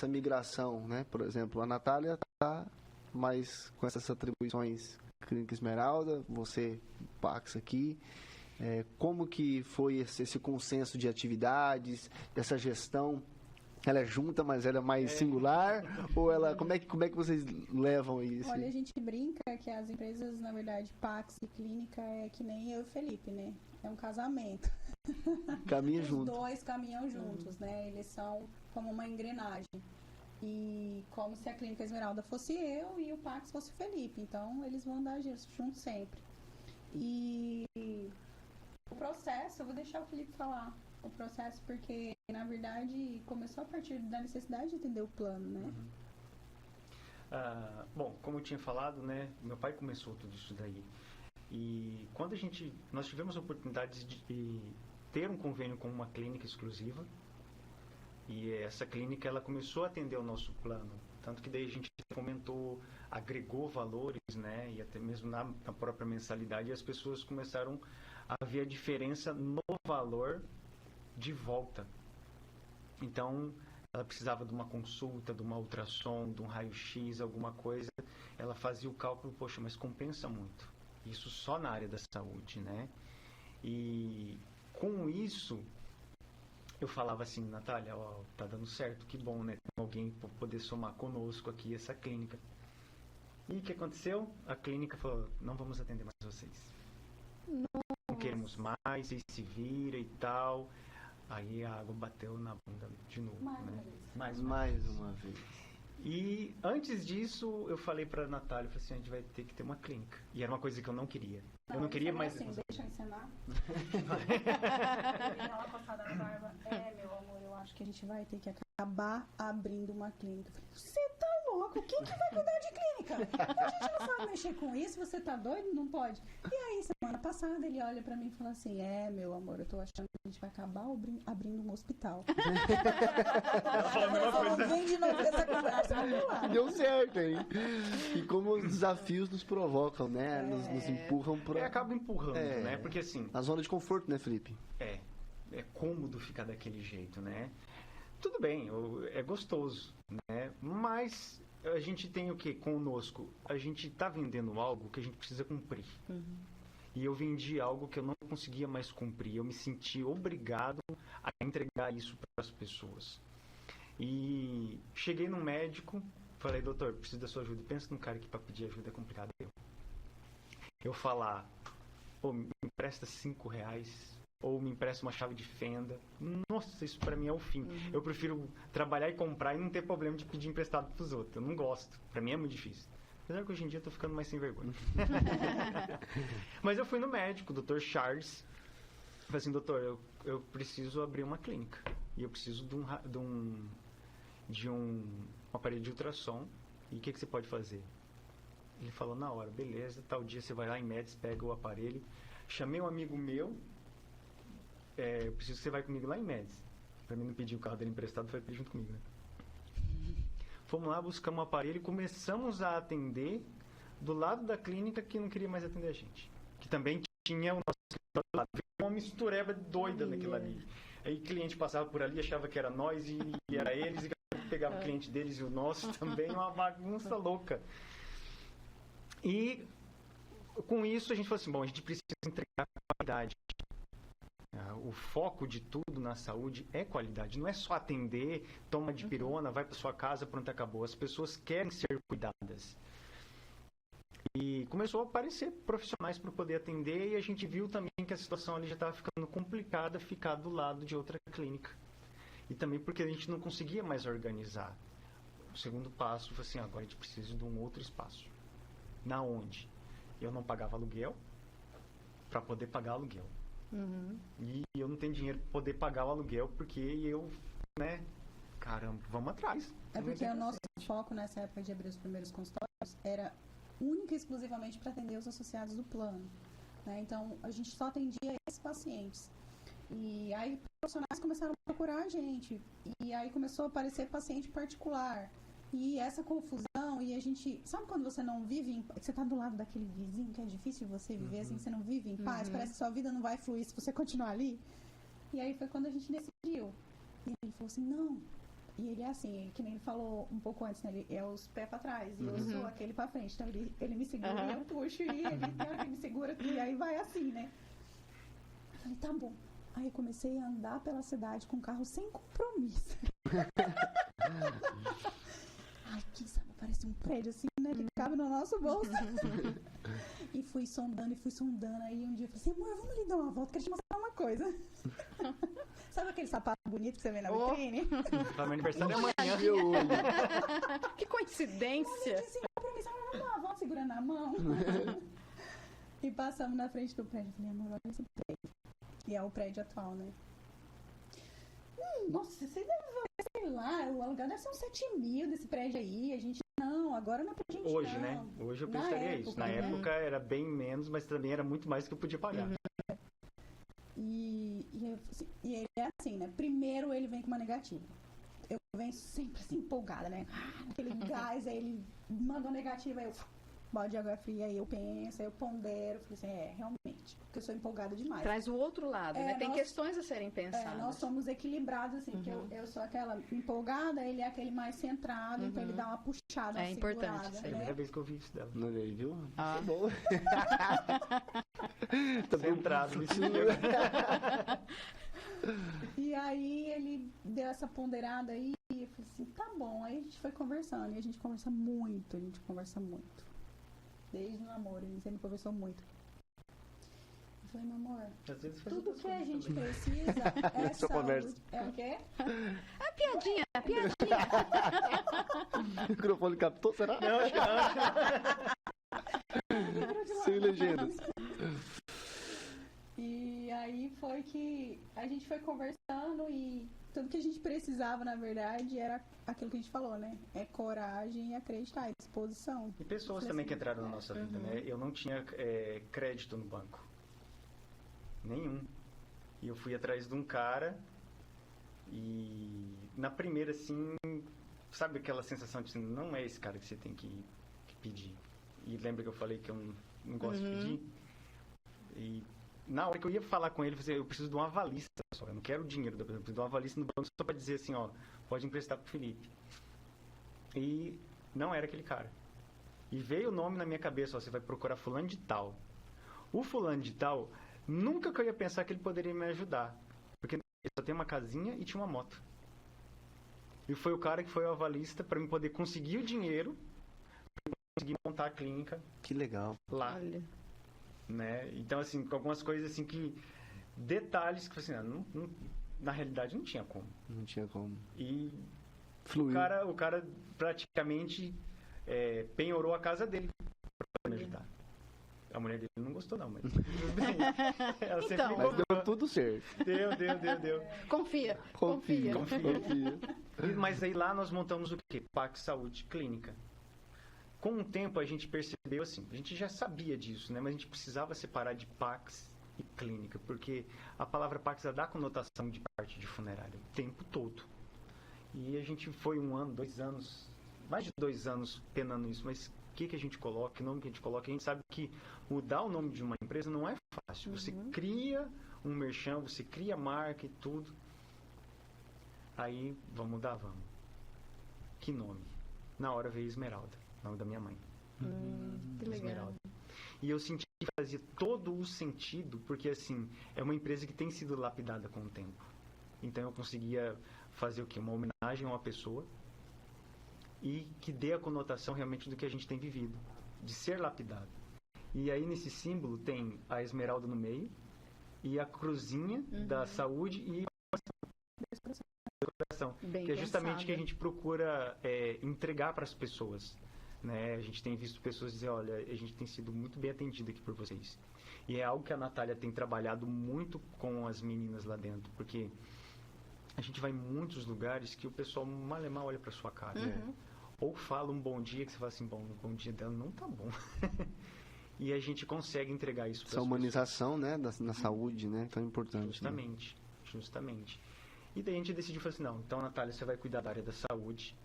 migração, né? Por exemplo, a Natália está mais com essas atribuições Clínica Esmeralda, você, Pax aqui, como que foi esse consenso de atividades, essa gestão? Ela é junta, mas ela é mais singular? Ou ela, como é que vocês levam isso? Olha, a gente brinca que as empresas, na verdade, Pax e Clínica é que nem eu e o Felipe, né? É um casamento. Caminha Os junto. dois caminham juntos, né? Eles são como uma engrenagem. E como se a Clínica Esmeralda fosse eu e o Pax fosse o Felipe. Então, eles vão andar juntos sempre. E o processo, eu vou deixar o Felipe falar o processo, porque, na verdade, começou a partir da necessidade de entender o plano, né? Bom, como eu tinha falado, né, meu pai começou tudo isso daí. E quando nós tivemos a oportunidade de ter um convênio com uma clínica exclusiva, e essa clínica ela começou a atender o nosso plano, tanto que daí a gente comentou, agregou valores, né, e até mesmo na própria mensalidade, e as pessoas começaram a ver a diferença no valor de volta. Então, ela precisava de uma consulta, de uma ultrassom, de um raio-x, alguma coisa, ela fazia o cálculo, poxa, mas compensa muito. Isso só na área da saúde, né? E com isso, eu falava assim, Natália, ó, tá dando certo, que bom, né? Tem alguém para poder somar conosco aqui essa clínica. E o que aconteceu? A clínica falou, não vamos atender mais vocês. Não queremos mais, vocês se vira e tal. Aí a água bateu na bunda de novo, né? Mais uma vez. E antes disso, eu falei pra Natália, eu falei assim, a gente vai ter que ter uma clínica. E era uma coisa que eu não queria. Eu não queria mais... Assim, deixa eu ensinar. Ela passada na barba. Meu amor, eu acho que a gente vai ter que acabar abrindo uma clínica. Você tá louco? Quem que vai cuidar de clínica? A gente não sabe mexer com isso, você tá doido? Não pode. E aí, semana passada, ele olha pra mim e fala assim, meu amor, eu tô achando que a gente vai acabar abrindo um hospital. Ela falou a mesma coisa. Vem de novo dessa conversa, vamos lá. Deu certo, hein? E como os desafios nos provocam, né? Nos empurram pra... acaba empurrando, né? Porque assim... A zona de conforto, né, Felipe? É cômodo ficar daquele jeito, né? Tudo bem, é gostoso, né? Mas a gente tem o que conosco? A gente tá vendendo algo que a gente precisa cumprir. E eu vendi algo que eu não conseguia mais cumprir. Eu me senti obrigado a entregar isso para as pessoas. E cheguei no médico, falei, doutor, preciso da sua ajuda. Pensa num cara que para pedir ajuda é complicado. Eu falar, me empresta R$5, ou me empresta uma chave de fenda. Nossa, isso para mim é o fim. Eu prefiro trabalhar e comprar e não ter problema de pedir emprestado pros outros. Eu não gosto. Para mim é muito difícil. Apesar que hoje em dia eu tô ficando mais sem vergonha. Mas eu fui no médico, o Dr. Charles. Falei assim, doutor, eu preciso abrir uma clínica. E eu preciso de um aparelho de ultrassom. E o que você pode fazer? Ele falou na hora, beleza, tal dia você vai lá em Médici, pega o aparelho. Chamei um amigo meu, eu preciso que você vai comigo lá em Médici. Pra mim não pedir o carro dele emprestado, foi pedir junto comigo, né? Fomos lá, buscamos um aparelho e começamos a atender do lado da clínica que não queria mais atender a gente. Que também tinha o nosso escritório do lado. Uma mistureba doida naquilo ali. Aí o cliente passava por ali, achava que era nós e era eles, e pegava o cliente deles e o nosso também, uma bagunça louca. E com isso a gente falou assim, bom, a gente precisa entregar qualidade. O foco de tudo na saúde é qualidade, não é só atender, toma de pirona, vai para sua casa, pronto, acabou. As pessoas querem ser cuidadas. E começou a aparecer profissionais para poder atender e a gente viu também que a situação ali já estava ficando complicada, ficar do lado de outra clínica. E também porque a gente não conseguia mais organizar. O segundo passo foi assim, agora a gente precisa de um outro espaço. Na onde? Eu não pagava aluguel para poder pagar aluguel. E eu não tenho dinheiro para poder pagar o aluguel porque eu, né, caramba, vamos atrás. É porque o nosso foco nessa época de abrir os primeiros consultórios era única e exclusivamente para atender os associados do plano, né? Então a gente só atendia esses pacientes. E aí profissionais começaram a procurar a gente. E aí começou a aparecer paciente particular. E essa confusão, e a gente... Sabe quando você não vive você tá do lado daquele vizinho que é difícil você viver assim, você não vive em paz, parece que sua vida não vai fluir se você continuar ali. E aí foi quando a gente decidiu. E ele falou assim, não. E ele é assim, que nem ele falou um pouco antes, né? Ele é os pés pra trás e eu sou aquele pra frente. Então ele me segura e eu puxo, e ele me segura e aí vai assim, né? Eu falei, tá bom. Aí eu comecei a andar pela cidade com o carro sem compromisso. Ai, quem sabe parece um prédio assim, né? Que cabe no nosso bolso. E fui sondando. Aí um dia eu falei assim, amor, vamos ali dar uma volta, quero te mostrar uma coisa. Sabe aquele sapato bonito que você vê na vitrine? Meu aniversário é amanhã. Que coincidência. Sem compromisso, vamos dar uma volta segurando a mão. E passamos na frente do prédio. Eu falei, amor, olha esse prédio. E é o prédio atual, né? Nossa, você deve ver, sei lá, o aluguel deve ser uns 7 mil desse prédio aí. A gente, não, agora não é pra gente hoje, não. né? Hoje eu pensaria isso. Na época era bem menos, mas também era muito mais do que eu podia pagar. E ele é assim, né? Primeiro ele vem com uma negativa. Eu venho sempre assim, empolgada, né? Aquele gás, aí ele manda uma negativa, aí eu balde de água fria, aí eu penso, aí eu pondero, falei assim, realmente, porque eu sou empolgada demais. Traz o outro lado, né? Tem questões a serem pensadas. Nós somos equilibrados, assim, porque eu sou aquela empolgada, ele é aquele mais centrado, então ele dá uma puxada, uma importante segurada, isso É a né? primeira vez que eu vi isso dela. Não aí, viu? Ah. Tá bom. Centrado, me E aí ele deu essa ponderada aí e eu falei assim, tá bom. Aí a gente foi conversando e a gente conversa muito, Desde o namoro, a gente sempre conversou muito. Eu falei, meu amor, Às vezes faz tudo outras que a coisas gente também. precisa é Só conversa. saúde. É o quê? Piadinha. O microfone captou, será? Não, acho que não. Sem legendas. E aí foi que a gente foi conversando e tudo que a gente precisava, na verdade, era aquilo que a gente falou, né? É coragem e acreditar, é disposição. E pessoas também que entraram na nossa vida, né? Eu não tinha crédito no banco. Nenhum. E eu fui atrás de um cara e na primeira, assim, sabe aquela sensação de assim, não é esse cara que você tem que pedir. E lembra que eu falei que eu não gosto de pedir? E na hora que eu ia falar com ele, eu falei, eu preciso de uma avalista só. Eu não quero o dinheiro da pessoa, eu preciso de uma avalista no banco só para dizer assim, ó, pode emprestar pro Felipe. E não era aquele cara. E veio o nome na minha cabeça, ó, você vai procurar fulano de tal. O fulano de tal, nunca que eu ia pensar que ele poderia me ajudar. Porque ele só tem uma casinha e tinha uma moto. E foi o cara que foi o avalista para eu poder conseguir o dinheiro, para conseguir montar a clínica Que legal. lá. Olha. Né? Então, assim, com algumas coisas assim que... Detalhes que, assim, na realidade não tinha como. Não tinha como. E Fluiu. o cara praticamente penhorou a casa dele para me ajudar. A mulher dele não gostou não, mas tudo bem. Ela sempre Então. Mas gostou. deu tudo certo. Deu. Confia. Confia. Mas aí lá nós montamos o quê? Pax Saúde Clínica. Com o tempo a gente percebeu assim, a gente já sabia disso, né? Mas a gente precisava separar de Pax e Clínica, porque a palavra Pax dá conotação de parte de funerária o tempo todo. E a gente foi 1 ano, 2 anos, mais de 2 anos penando isso, mas o que a gente coloca, que nome que a gente coloca? A gente sabe que mudar o nome de uma empresa não é fácil. Você cria um merchan, você cria marca e tudo. Aí, vamos mudar? Vamos. Que nome? Na hora veio Esmeralda, nome da minha mãe. Que legal. Esmeralda. E eu senti que fazia todo o sentido, porque assim, é uma empresa que tem sido lapidada com o tempo. Então eu conseguia fazer o quê? Uma homenagem a uma pessoa e que dê a conotação realmente do que a gente tem vivido, de ser lapidado. E aí nesse símbolo tem a esmeralda no meio e a cruzinha da saúde e do coração, Bem que é justamente o que a pensado. gente procura entregar para as pessoas. Né? A gente tem visto pessoas dizer, olha, a gente tem sido muito bem atendido aqui por vocês. E é algo que a Natália tem trabalhado muito com as meninas lá dentro, porque a gente vai em muitos lugares que o pessoal mal e mal olha para sua cara. Né? Ou fala um bom dia, que você fala assim, bom, o bom dia dela não tá bom. E a gente consegue entregar isso para Essa humanização, né, na saúde, né, tão importante. Justamente. E daí a gente decidiu, falar assim, não, então Natália, você vai cuidar da área da saúde,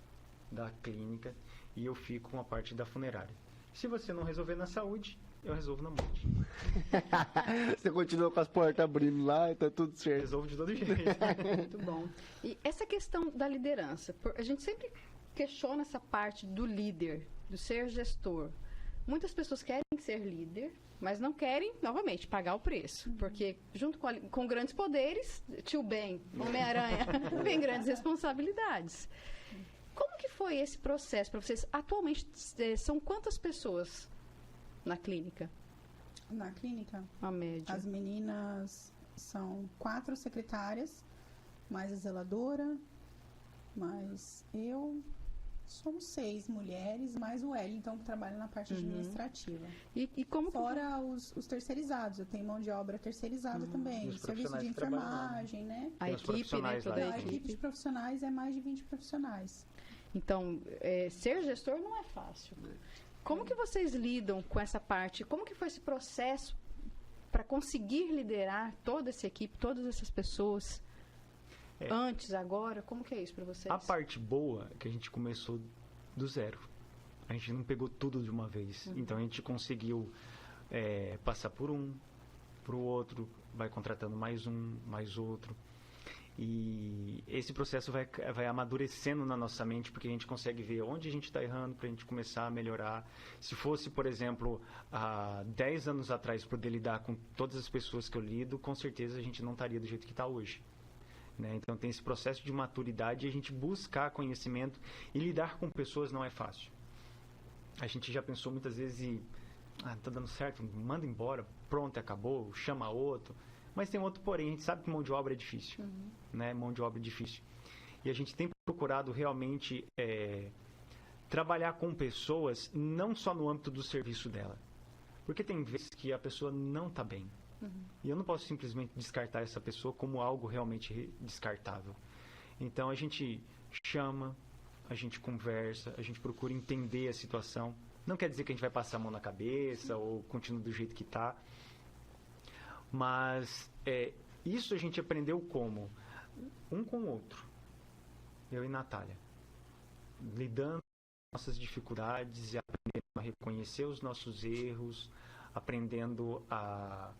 da clínica, e eu fico com a parte da funerária. Se você não resolver na saúde, eu resolvo na morte. Você continua com as portas abrindo lá e tá tudo Eu certo. resolvo de todo jeito. Muito bom. E essa questão da liderança, a gente sempre questiona essa parte do líder, do ser gestor. Muitas pessoas querem ser líder, mas não querem, novamente, pagar o preço. Porque junto com grandes poderes, tio Ben, Homem-Aranha, vem grandes responsabilidades. Como que foi esse processo para vocês? Atualmente, são quantas pessoas na clínica? Na clínica, A média. as meninas são 4 secretárias, mais a zeladora, mais eu. Somos 6 mulheres, mais o Wellington, que trabalha na parte administrativa. E como que Fora os terceirizados. Eu tenho mão de obra terceirizada também. E os Serviço de profissionais que trabalham lá, né? enfermagem, né? a Tem os equipe, né? profissionais lá, Toda Não, a a equipe de equipe. profissionais é mais de 20 profissionais. Então, ser gestor não é fácil. Como que vocês lidam com essa parte? Como que foi esse processo para conseguir liderar toda essa equipe, todas essas pessoas? Antes, agora, como que é isso para vocês? A parte boa é que a gente começou do zero. A gente não pegou tudo de uma vez. Então a gente conseguiu passar por um, para o outro, vai contratando mais um, mais outro. E esse processo vai amadurecendo na nossa mente, porque a gente consegue ver onde a gente está errando para a gente começar a melhorar. Se fosse, por exemplo, há 10 anos atrás, poder lidar com todas as pessoas que eu lido, com certeza a gente não estaria do jeito que está hoje. Né? Então tem esse processo de maturidade e a gente buscar conhecimento e lidar com pessoas não é fácil. A gente já pensou muitas vezes em não está dando certo, manda embora, pronto, acabou, chama outro. Mas tem outro porém, a gente sabe que mão de obra é difícil, né? Mão de obra é difícil. E a gente tem procurado realmente trabalhar com pessoas, não só no âmbito do serviço dela. Porque tem vezes que a pessoa não está bem. E eu não posso simplesmente descartar essa pessoa como algo realmente descartável. Então a gente chama, a gente conversa, a gente procura entender a situação. Não quer dizer que a gente vai passar a mão na cabeça ou continua do jeito que está. Mas isso a gente aprendeu como? Um com o outro. Eu e Natália. Lidando com nossas dificuldades e aprendendo a reconhecer os nossos erros, aprendendo a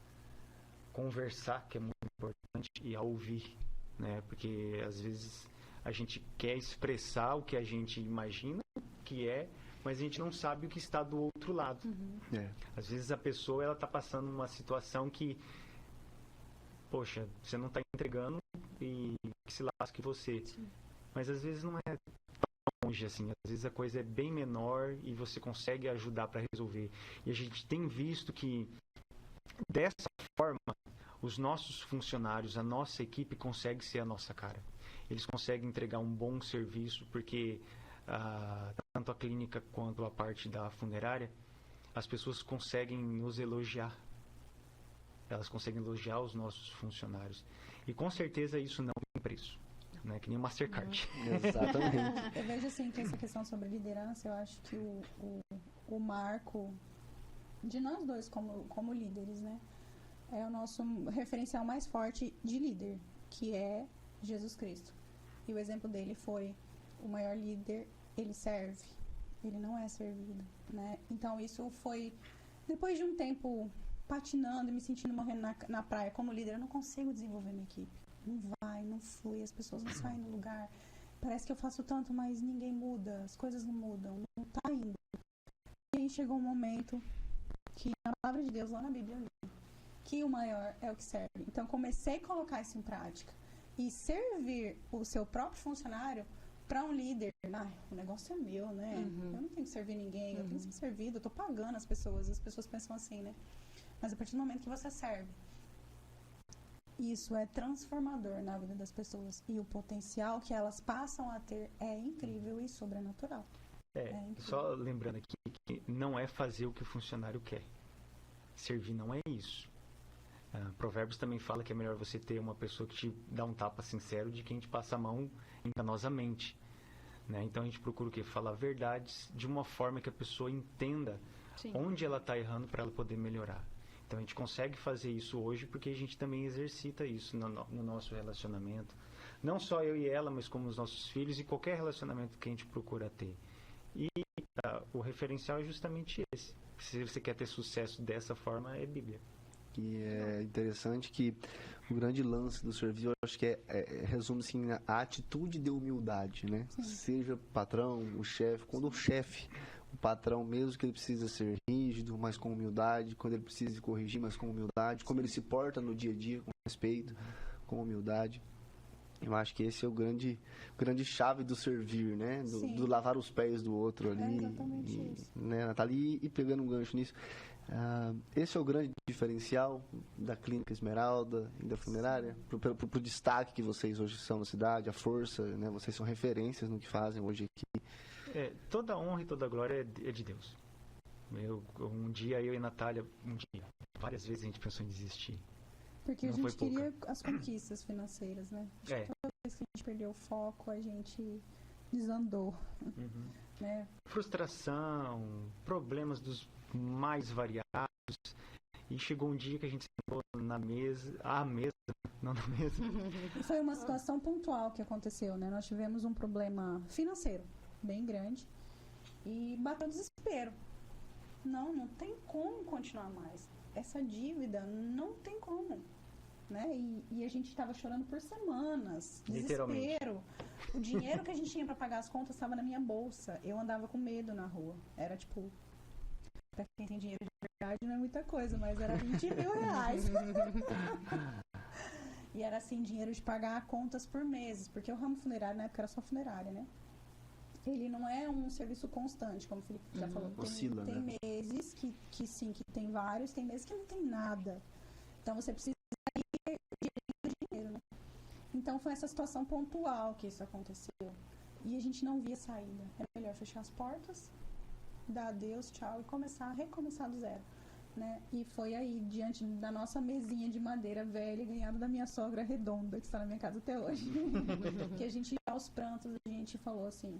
conversar, que é muito importante, e a ouvir, né? Porque às vezes a gente quer expressar o que a gente imagina que mas a gente não sabe o que está do outro lado. Às vezes a pessoa ela está passando uma situação que, poxa, você não está entregando e que se lasque você. Sim. Mas às vezes não é tão longe assim. Às vezes a coisa é bem menor e você consegue ajudar para resolver. E a gente tem visto que dessa forma os nossos funcionários, a nossa equipe consegue ser a nossa cara. Eles conseguem entregar um bom serviço porque tanto a clínica quanto a parte da funerária, as pessoas conseguem nos elogiar. Elas conseguem elogiar os nossos funcionários. E com certeza isso não tem preço. Né? Que nem o Mastercard. Exatamente. Eu vejo assim que essa questão sobre liderança, eu acho que o marco de nós dois como líderes, né? É o nosso referencial mais forte de líder, que é Jesus Cristo. E o exemplo dele foi: o maior líder, ele serve, ele não é servido, né? Então isso foi, depois de um tempo patinando e me sentindo morrendo na praia como líder, eu não consigo desenvolver minha equipe. Não vai, não flui, as pessoas não saem do lugar. Parece que eu faço tanto, mas ninguém muda, as coisas não mudam, não tá indo. E aí chegou um momento que na palavra de Deus, lá na Bíblia, que o maior é o que serve. Então comecei a colocar isso em prática. E servir o seu próprio funcionário para um líder, o negócio é meu, né? Eu não tenho que servir ninguém, eu tenho que ser servido, eu tô pagando as pessoas pensam assim, né? Mas a partir do momento que você serve, isso é transformador na vida das pessoas. E o potencial que elas passam a ter é incrível e sobrenatural. Só lembrando aqui que não é fazer o que o funcionário quer. Servir não é isso. Provérbios também fala que é melhor você ter uma pessoa que te dá um tapa sincero de quem te passa a mão enganosamente. Né? Então a gente procura o quê? Falar verdades de uma forma que a pessoa entenda onde ela está errando para ela poder melhorar. Então a gente consegue fazer isso hoje porque a gente também exercita isso no nosso relacionamento. Não só eu e ela, mas como os nossos filhos e qualquer relacionamento que a gente procura ter. E o referencial é justamente esse. Se você quer ter sucesso dessa forma, é Bíblia. E é interessante que o grande lance do serviço, eu acho que resume-se a atitude de humildade, né? Sim. Seja o patrão, o chefe, quando o patrão, mesmo que ele precisa ser rígido, mas com humildade, quando ele precisa corrigir, mas com humildade, como ele se porta no dia a dia, com respeito, com humildade. Eu acho que esse é o grande chave do servir, né? Do lavar os pés do outro ali. É exatamente isso. Né, Natália? E pegando um gancho nisso, esse é o grande diferencial da Clínica Esmeralda e da funerária, pro destaque que vocês hoje são na cidade, a força, né? Vocês são referências no que fazem hoje aqui. Toda a honra e toda a glória é de Deus. Um dia eu e a Natália, várias vezes a gente pensou em desistir. Porque a gente queria as conquistas financeiras, né? Toda vez que a gente perdeu o foco, a gente desandou. Né? Frustração, problemas dos mais variados. E chegou um dia que a gente sentou na mesa, não na mesa. Foi uma situação pontual que aconteceu, né? Nós tivemos um problema financeiro bem grande E bateu o desespero. Não tem como continuar mais. Essa dívida não tem como. Né? E a gente estava chorando por semanas. Desespero. O dinheiro que a gente tinha para pagar as contas estava na minha bolsa. Eu andava com medo na rua. Era tipo... Pra quem tem dinheiro de verdade não é muita coisa, mas era 20 mil reais. E era assim, dinheiro de pagar contas por meses. Porque o ramo funerário, na época, era só funerária, né? Ele não é um serviço constante, como o Felipe já falou. Oscila, tem né? meses que sim, que tem vários, tem meses que não tem nada. Então você precisa ir dinheiro, né? Então foi essa situação pontual que isso aconteceu. E a gente não via saída. Era melhor fechar as portas, dar adeus, tchau e recomeçar do zero. Né? E foi aí, diante da nossa mesinha de madeira velha, ganhada da minha sogra redonda, que está na minha casa até hoje, que a gente, aos prantos, a gente falou assim,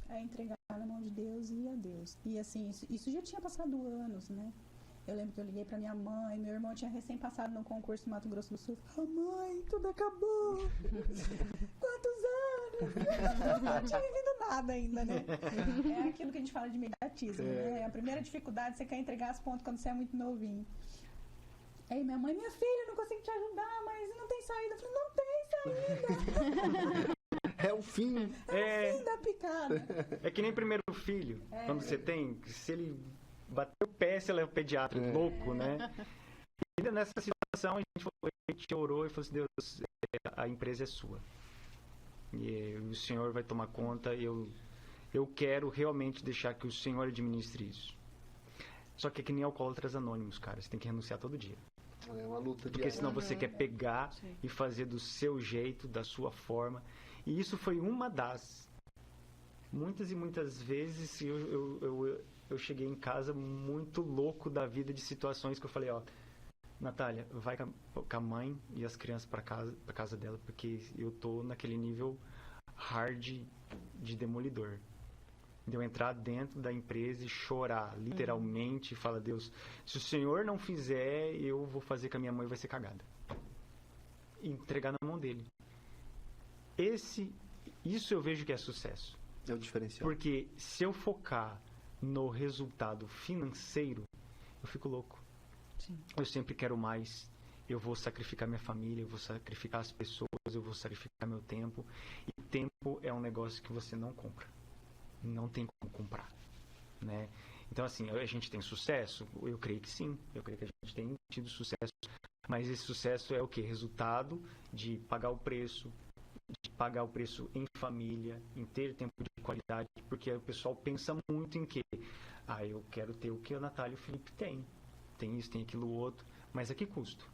é entregar na mão de Deus e a Deus. E assim, isso já tinha passado anos, né? Eu lembro que eu liguei pra minha mãe, meu irmão tinha recém passado no concurso do Mato Grosso do Sul. Mãe, tudo acabou! Quantos anos? Não tinha vivido nada ainda, né? É aquilo que a gente fala de imediatismo, né? A primeira dificuldade, você quer entregar as pontas quando você é muito novinho. Aí minha mãe, minha filha, não consigo te ajudar, mas não tem saída. Eu falei, não tem saída! É o fim. É o fim da picada. É que nem primeiro filho. Quando você tem, se ele bater o pé, você leva o pediatra, louco, né? E ainda nessa situação, a gente orou e falou assim, Deus, a empresa é sua. E o Senhor vai tomar conta, eu quero realmente deixar que o Senhor administre isso. Só que é que nem alcoólatras anônimos, cara, você tem que renunciar todo dia. É uma luta diária. Porque senão você quer pegar e fazer do seu jeito, da sua forma. E isso foi uma das. Muitas e muitas vezes eu cheguei em casa muito louco da vida, de situações que eu falei, ó, Natália, vai com a mãe e as crianças pra casa dela, porque eu tô naquele nível hard de demolidor. De eu entrar dentro da empresa e chorar, literalmente, e falar, Deus, se o Senhor não fizer, eu vou fazer que a minha mãe vai ser cagada. E entregar na mão dele. Isso eu vejo que é sucesso. É o diferencial. Porque se eu focar no resultado financeiro, eu fico louco. Sim. Eu sempre quero mais. Eu vou sacrificar minha família, eu vou sacrificar as pessoas, eu vou sacrificar meu tempo. E tempo é um negócio que você não compra. Não tem como comprar, né? Então, assim, a gente tem sucesso? Eu creio que sim. Eu creio que a gente tem tido sucesso. Mas esse sucesso é o quê? Resultado de pagar o preço em família, em ter tempo de qualidade, porque o pessoal pensa muito em que eu quero ter o que a Natália e o Felipe têm. Tem isso, tem aquilo outro, mas a que custo?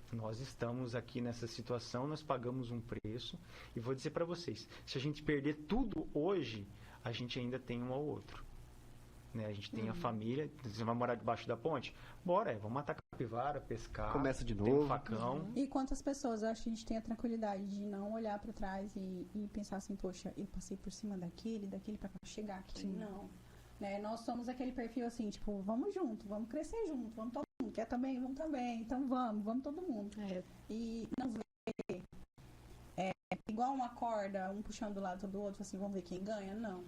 Nós estamos aqui nessa situação, nós pagamos um preço, e vou dizer para vocês, se a gente perder tudo hoje, a gente ainda tem um ao outro. Né? A gente tem a família, você vai morar debaixo da ponte? Bora, vamos matar capivara, pescar, começa de tem novo. um facão. E quantas pessoas, eu acho que a gente tem a tranquilidade de não olhar pra trás e pensar assim, poxa, eu passei por cima daquele pra chegar aqui. Sim. Não. Né? Nós somos aquele perfil assim, tipo, vamos junto, vamos crescer junto, vamos todo mundo. Quer também? Vamos também. Então vamos todo mundo. E não ver igual uma corda, um puxando do lado do outro, assim, vamos ver quem ganha? Não.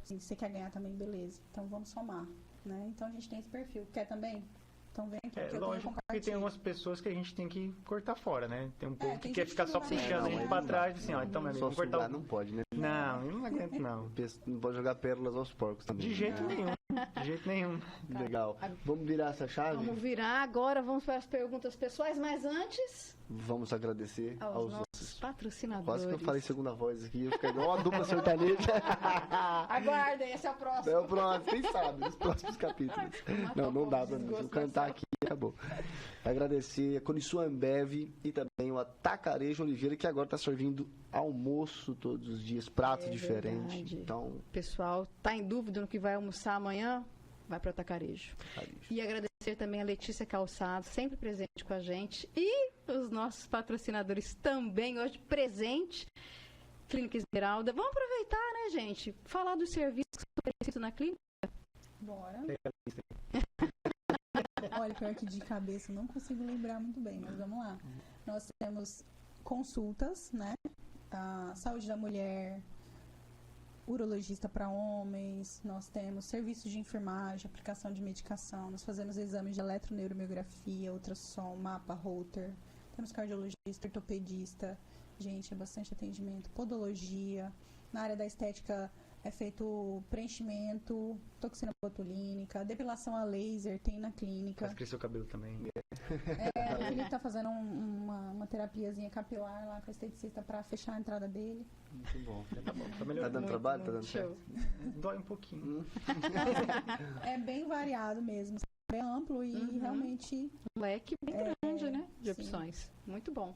Assim, você quer ganhar também, beleza. Então vamos somar. Né? Então a gente tem esse perfil. Quer também? Então vem aqui, que eu lógico que tem algumas pessoas que a gente tem que cortar fora, né? Tem um povo que tem quer gente ficar que só não vai puxando a não, gente aí pra não trás, assim, ó, então, meu amigo, Só vamos cortar sugar não pode, né? Não, eu não aguento, não. Não pode jogar pérolas aos porcos também. De jeito nenhum. De jeito nenhum. Legal. Vamos virar essa chave? Vamos virar agora, vamos para as perguntas pessoais, mas antes, Vamos agradecer aos aos nossos patrocinadores. Quase que eu falei segunda voz aqui, eu fiquei igual uma dupla sertaneja. Aguardem, esse é o próximo. É o próximo, quem sabe, nos próximos capítulos. Não dá pra mim. Vou cantar aqui e acabou. Agradecer a Conisul Ambev e também o Atacarejo Oliveira, que agora está servindo almoço todos os dias, prato diferente. Verdade. Então, Pessoal, tá em dúvida no que vai almoçar amanhã? Vai para o Atacarejo. E agradecer também a Letícia Calçado, sempre presente com a gente. E os nossos patrocinadores também, hoje presente. Clínica Esmeralda. Vamos aproveitar, né, gente? Falar dos serviços que são oferecidos na clínica. Bora. Olha, pior que de cabeça eu não consigo lembrar muito bem, mas vamos lá. Nós temos consultas, né? A saúde da mulher, urologista para homens, nós temos serviços de enfermagem, aplicação de medicação, nós fazemos exames de eletroneuromiografia, ultrassom, mapa, Holter, temos cardiologista, ortopedista, gente, é bastante atendimento, podologia, na área da estética é feito preenchimento, toxina botulínica, depilação a laser, tem na clínica. Faz crescer o cabelo também. O Felipe tá fazendo uma terapiazinha capilar lá com a esteticista para fechar a entrada dele. Muito bom. Tá bom, tá Tá melhorando. dando trabalho? Tá muito dando show. certo? Dói um pouquinho. É bem variado mesmo, é amplo e realmente Um leque bem grande, né? De sim. opções. Muito bom.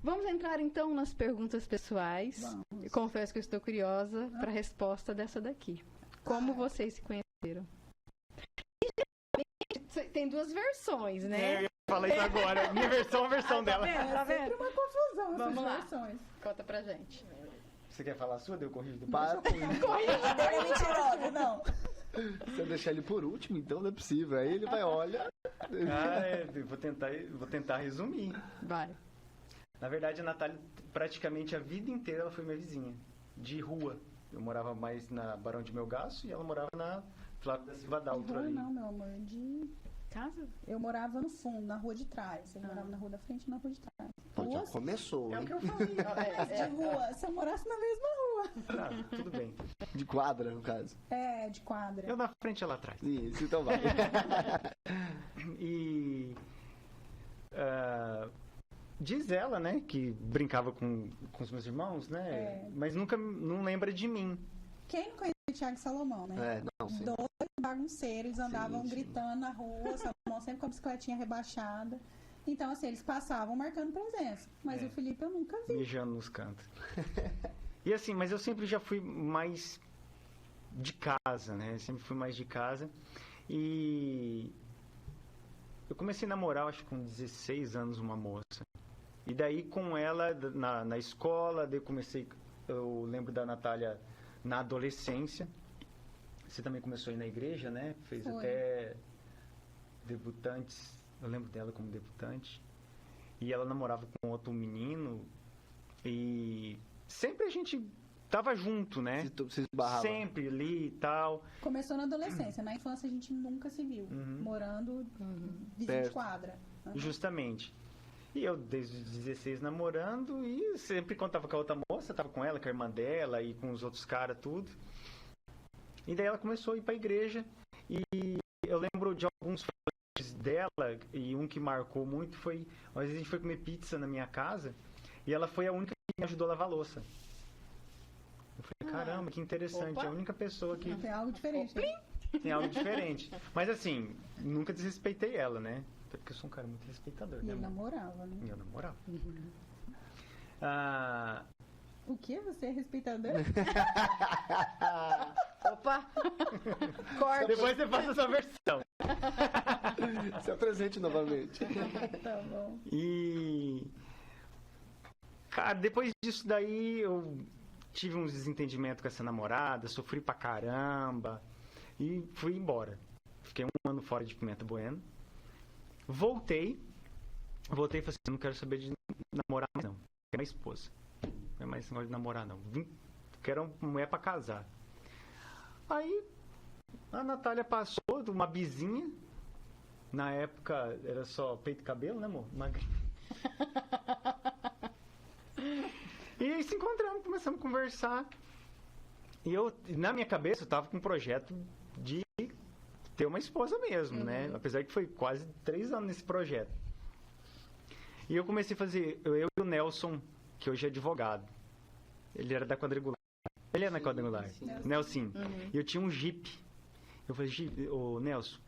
Vamos entrar então nas perguntas pessoais. Vamos. Eu confesso que eu estou curiosa para a resposta dessa daqui. Como vocês se conheceram? E, geralmente, tem duas versões, É, eu né? ia falar isso agora. Minha versão, a versão dela. Tá sempre vendo? uma confusão Vamos essas lá. versões. Conta pra gente. Você quer falar a sua? Daí eu corrijo depois. Para com isso. Ele é mentiroso, não. Se eu deixar ele por último, então não é possível. Aí ele vai, olha. Eu vou tentar resumir. Vai. Na verdade, a Natália, praticamente a vida inteira, ela foi minha vizinha. De rua. Eu morava mais na Barão de Melgaço e ela morava na Flávio da Silva Daltro Rua ali. não, meu amor. Casa? Eu morava no fundo, na rua de trás. Ele morava na rua da frente e na rua de trás. Pô, já Ruas começou, É o hein? que eu falei. de rua. Se eu morasse na mesma rua. Tá, tudo bem. De quadra, no caso. É, de quadra. Eu na frente e ela atrás. Isso, então vai. E diz ela, né, que brincava com os meus irmãos, né? É. Mas nunca não lembra de mim. Quem não conhece o Thiago e Salomão, né? É, não, sim. Dois bagunceiros, eles andavam Sim, sim. gritando na rua, Salomão sempre com a bicicletinha rebaixada. Então, assim, eles passavam marcando presença. Mas É. o Felipe eu nunca vi. Mijando nos cantos. E assim, mas eu sempre já fui mais de casa, né? Sempre fui mais de casa. E eu comecei a namorar, acho que com 16 anos, uma moça. E daí com ela na escola, daí eu lembro da Natália na adolescência. Você também começou a ir na igreja, né? Fez Foi. até debutantes. Eu lembro dela como debutante. E ela namorava com outro menino. E sempre a gente tava junto, né? Se esbarrava. Sempre ali e tal. Começou na adolescência. Na infância a gente nunca se viu. Uhum. Morando vizinho de Perto. quadra. Justamente. E eu, desde os 16, namorando, e sempre quando tava com a outra moça, tava com ela, com a irmã dela e com os outros caras, tudo. E daí ela começou a ir pra igreja, e eu lembro de alguns flashes dela, e um que marcou muito foi, às vezes a gente foi comer pizza na minha casa, e ela foi a única que me ajudou a lavar a louça. Eu falei, caramba, que interessante, Opa. é a única pessoa que Tem algo diferente. né? tem algo diferente. Mas assim, nunca desrespeitei ela, né? Até porque eu sou um cara muito respeitador, E né? ele amor? namorava, né? E eu namorava. Uhum. Ah, O que? Você é respeitador? Opa! Corte. depois você faz a sua versão. Se apresente novamente. Tá bom. E... Cara, depois disso daí eu tive uns desentendimentos com essa namorada, sofri pra caramba e fui embora. Fiquei 1 ano fora de Pimenta Bueno. Voltei e falei assim, não quero saber de namorar mais não. Quero uma esposa. Não é mais negócio de namorar não. Quero uma mulher pra casar. Aí a Natália passou de uma bizinha. Na época era só peito e cabelo, né, amor? Magrinha. E aí se encontramos, começamos a conversar. E eu, na minha cabeça, eu tava com um projeto de ter uma esposa mesmo, né? Apesar que foi quase 3 anos nesse projeto. E eu comecei a fazer, eu e o Nelson, que hoje é advogado. Ele era da Quadrangular. Ele é na Quadrangular. sim. Nelson. E eu tinha um Jeep. Eu falei, ô Nelson,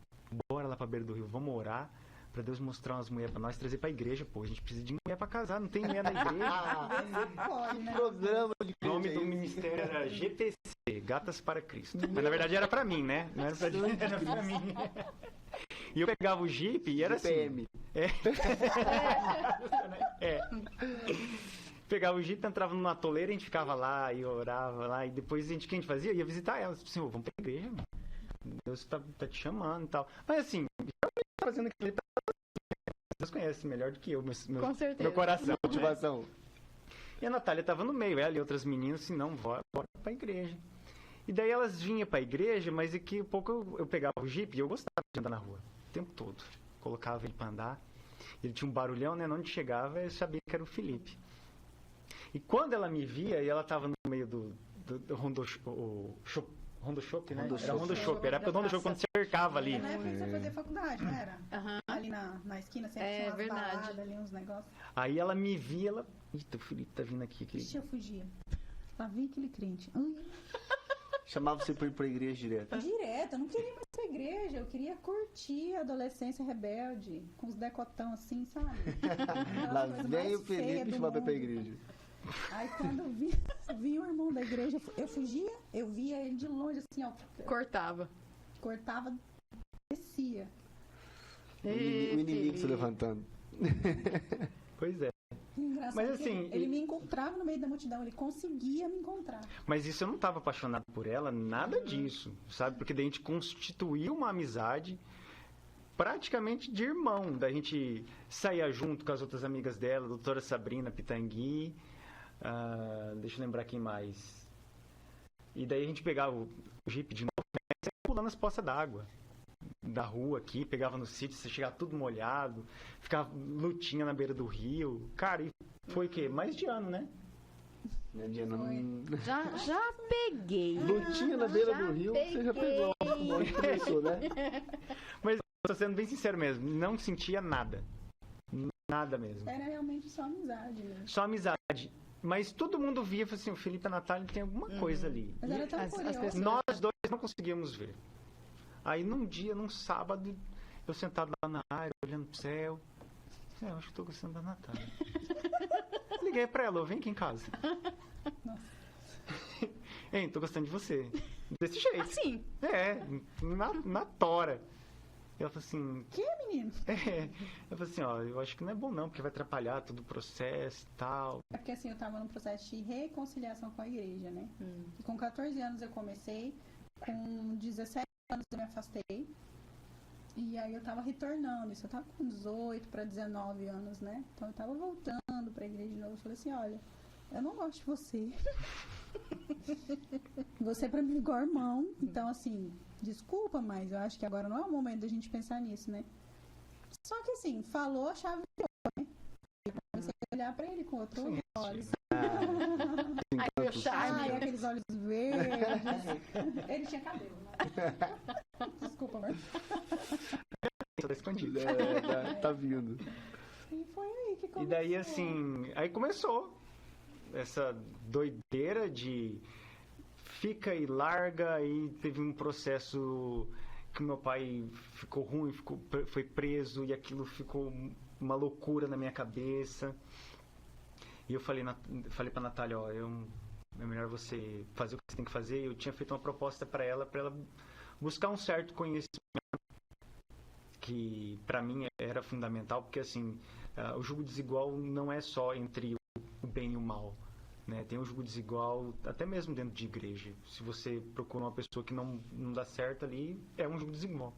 bora lá pra beira do rio, vamos orar pra Deus mostrar umas mulheres pra nós, trazer pra igreja, pô. A gente precisa de mulher pra casar, não tem mulher na igreja. Pode, né? Programa de O nome do crente aí. ministério era GPC, Gatas para Cristo. Mas na verdade era pra mim, né? Não era pra gente, era pra mim. E eu pegava o Jeep e era assim. PM. É. Pegava o Jeep, entrava numa toleira, a gente ficava lá e orava lá. E depois o que a gente fazia? Ia visitar ela. Assim, vamos pra igreja, mano. Deus tá te chamando e tal. Mas assim, eu tô fazendo aquilo pra Deus conhece melhor do que eu, Com certeza. meu coração. Né? Motivação. E a Natália tava no meio, ela e outras meninas, assim, não, bora pra igreja. E daí elas vinham pra igreja, mas daqui a pouco eu pegava o Jeep e eu gostava de andar na rua, o tempo todo. Colocava ele pra andar. Ele tinha um barulhão, né? Onde chegava, eu sabia que era o Felipe. E quando ela me via, e ela tava no meio do Rondo Shop, né? Era Rondo Shop, era a época do Rondo Shop, quando cercava ali. Na época que você fazia faculdade, não era? Ali na esquina, sempre tinha umas baladas ali, uns negócios. Aí ela me via, ela... Eita, o Felipe tá vindo aqui. Ixi, eu fugia. Lá vem aquele crente. Chamava você pra ir pra igreja direto. Direto, eu não queria mais pra igreja, eu queria curtir a adolescência rebelde, com os decotão assim, sabe? Lá vem o Felipe chamar pra ir pra igreja. Aí quando eu vi o irmão da igreja, eu fugia, eu via ele de longe assim, ó. Cortava, descia. O inimigo se levantando. Pois é. Engraçado, Mas assim, ele me encontrava no meio da multidão, ele conseguia me encontrar. Mas isso eu não estava apaixonado por ela, nada disso, sabe? Porque daí a gente constituiu uma amizade praticamente de irmão. Da gente saía junto com as outras amigas dela, a doutora Sabrina Pitangui, deixa eu lembrar quem mais. E daí a gente pegava o Jeep de novo, né? E saía pulando as poças d'água da rua aqui, pegava no sítio, você chegava tudo molhado, ficava lutinha na beira do rio. Cara, e foi o quê? Mais de ano, né? Já peguei. Lutinha na beira do rio, você já pegou. Começou, né? Mas, tô sendo bem sincero mesmo, não sentia nada. Nada mesmo. Era realmente só amizade mesmo. Só amizade. Mas todo mundo via e falou assim, o Felipe e a Natália tem alguma coisa ali. Mas era tão curioso. Nós dois não conseguíamos ver. Aí num sábado, eu sentado lá na área, olhando pro céu. Eu acho que tô gostando da Natália. Liguei pra ela, vem aqui em casa. Nossa. Hein, tô gostando de você. Desse jeito. Assim. Na tora. Ela falou assim... Que, menino? Eu falei assim, ó, eu acho que não é bom não, porque vai atrapalhar todo o processo e tal. É porque assim, eu tava num processo de reconciliação com a igreja, né? E com 14 anos eu comecei, com 17 anos eu me afastei. E aí eu tava retornando, isso eu tava com 18 para 19 anos, né? Então eu tava voltando pra igreja de novo. Eu falei assim, olha, eu não gosto de você. Você pra mim é igual irmão. Então assim, desculpa, mas eu acho que agora não é o momento da gente pensar nisso, né? Só que assim, falou, a chave virou, né? Eu comecei a olhar pra ele com outros olhos. Ai, meu charme. Aqueles olhos verdes. Ele tinha cabelo, né? Desculpa, mas... Tá escondido. Tá vindo. E foi aí que começou. E daí, assim, aí começou essa doideira de fica e larga, aí teve um processo que meu pai ficou ruim, foi preso, e aquilo ficou uma loucura na minha cabeça. E eu falei pra Natália, ó, é melhor você fazer o que você tem que fazer. Eu tinha feito uma proposta pra ela buscar um certo conhecimento que pra mim era fundamental, porque assim, o julgo desigual não é só entre o bem e o mal, né? Tem um julgo desigual até mesmo dentro de igreja. Se você procura uma pessoa que não dá certo ali, é um julgo desigual.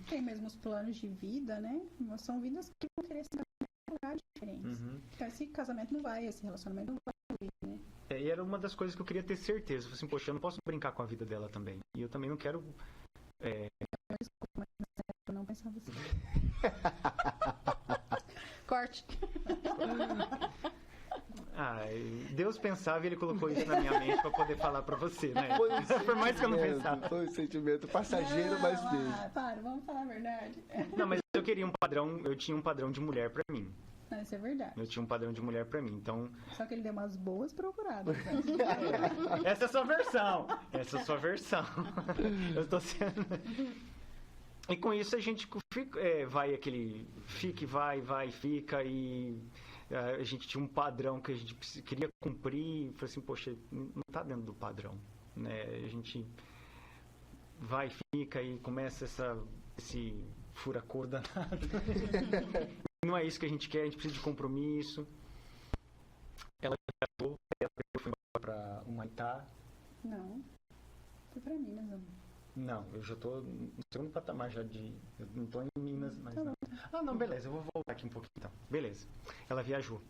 Tem mesmo os planos de vida, né? Mas são vidas que vão querer se em lugares diferentes. Então, esse casamento não vai, esse relacionamento não vai fluir, né? E era uma das coisas que eu queria ter certeza. Eu falei assim, poxa, eu não posso brincar com a vida dela também. E eu também não quero... Desculpa, mas eu não pensava assim. Corte. Deus pensava e ele colocou isso na minha mente pra poder falar pra você, né? Por mais que eu não pensava. Foi um sentimento passageiro, mas veio. Para, vamos falar a verdade. Não, mas eu queria eu tinha um padrão de mulher pra mim. Não, isso é verdade. Eu tinha um padrão de mulher pra mim, então... Só que ele deu umas boas procuradas. Né? Essa é a sua versão. Essa é a sua versão. Eu estou sendo... E com isso a gente vai aquele... Fica e vai, fica e... A gente tinha um padrão que a gente queria cumprir. Falei assim, poxa, não tá dentro do padrão, né? A gente vai, fica e começa esse furacor danado. Não é isso que a gente quer, a gente precisa de compromisso. Ela foi para Humaitá. Não, foi para Minas, amor. Não, eu já tô no segundo patamar já de... Eu não tô em Minas, mas... Não, beleza, eu vou voltar aqui um pouquinho então. Beleza. Ela viajou.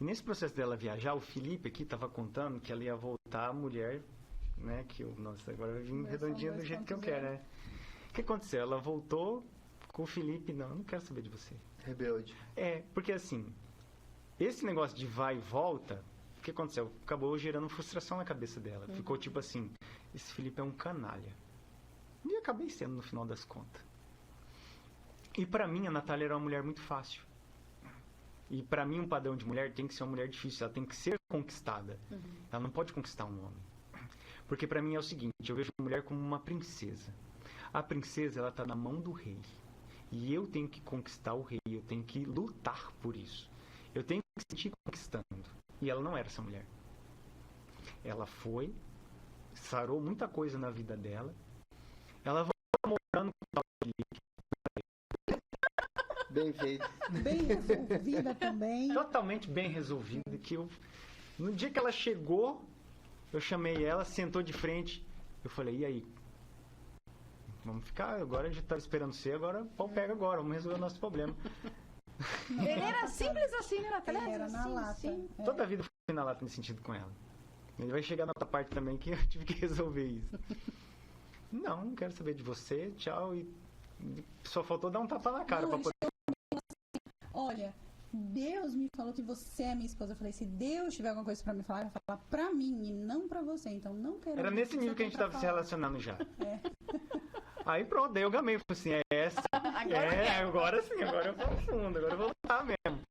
E nesse processo dela viajar, o Felipe aqui estava contando que ela ia voltar a mulher, né? Nossa, agora vai vir redondinha do jeito que eu quero, né? O que aconteceu? Ela voltou com o Felipe, não, eu não quero saber de você. Rebelde. Porque assim, esse negócio de vai e volta, o que aconteceu? Acabou gerando frustração na cabeça dela. Ficou tipo assim, esse Felipe é um canalha. E acabei sendo no final das contas. E pra mim, a Natália era uma mulher muito fácil. E pra mim, um padrão de mulher tem que ser uma mulher difícil. Ela tem que ser conquistada. Ela não pode conquistar um homem. Porque pra mim é o seguinte, eu vejo a mulher como uma princesa. A princesa, ela tá na mão do rei. E eu tenho que conquistar o rei. Eu tenho que lutar por isso. Eu tenho que me sentir conquistando. E ela não era essa mulher. Ela foi, sarou muita coisa na vida dela. Ela voltou morando com o Felipe. Bem feito. Bem resolvida também. Totalmente bem resolvida. No dia que ela chegou, eu chamei ela, sentou de frente. Eu falei, e aí? Vamos ficar, agora a gente tá esperando você, agora o pau pega agora, vamos resolver o nosso problema. Ele era simples assim, né, Natália? Ele era na lata. Sim. Toda a vida eu fui na lata nesse sentido com ela. Ele vai chegar na outra parte também que eu tive que resolver isso. Não quero saber de você, tchau. E só faltou dar um tapa na cara pra poder. Olha, Deus me falou que você é minha esposa. Eu falei, se Deus tiver alguma coisa pra me falar, ele vai falar pra mim e não pra você. Então não quero. Era nesse nível que a gente tava se relacionando já. Aí pronto, daí eu gamei. Falei assim, é essa. Agora sim, agora eu vou fundo, agora eu vou lutar mesmo.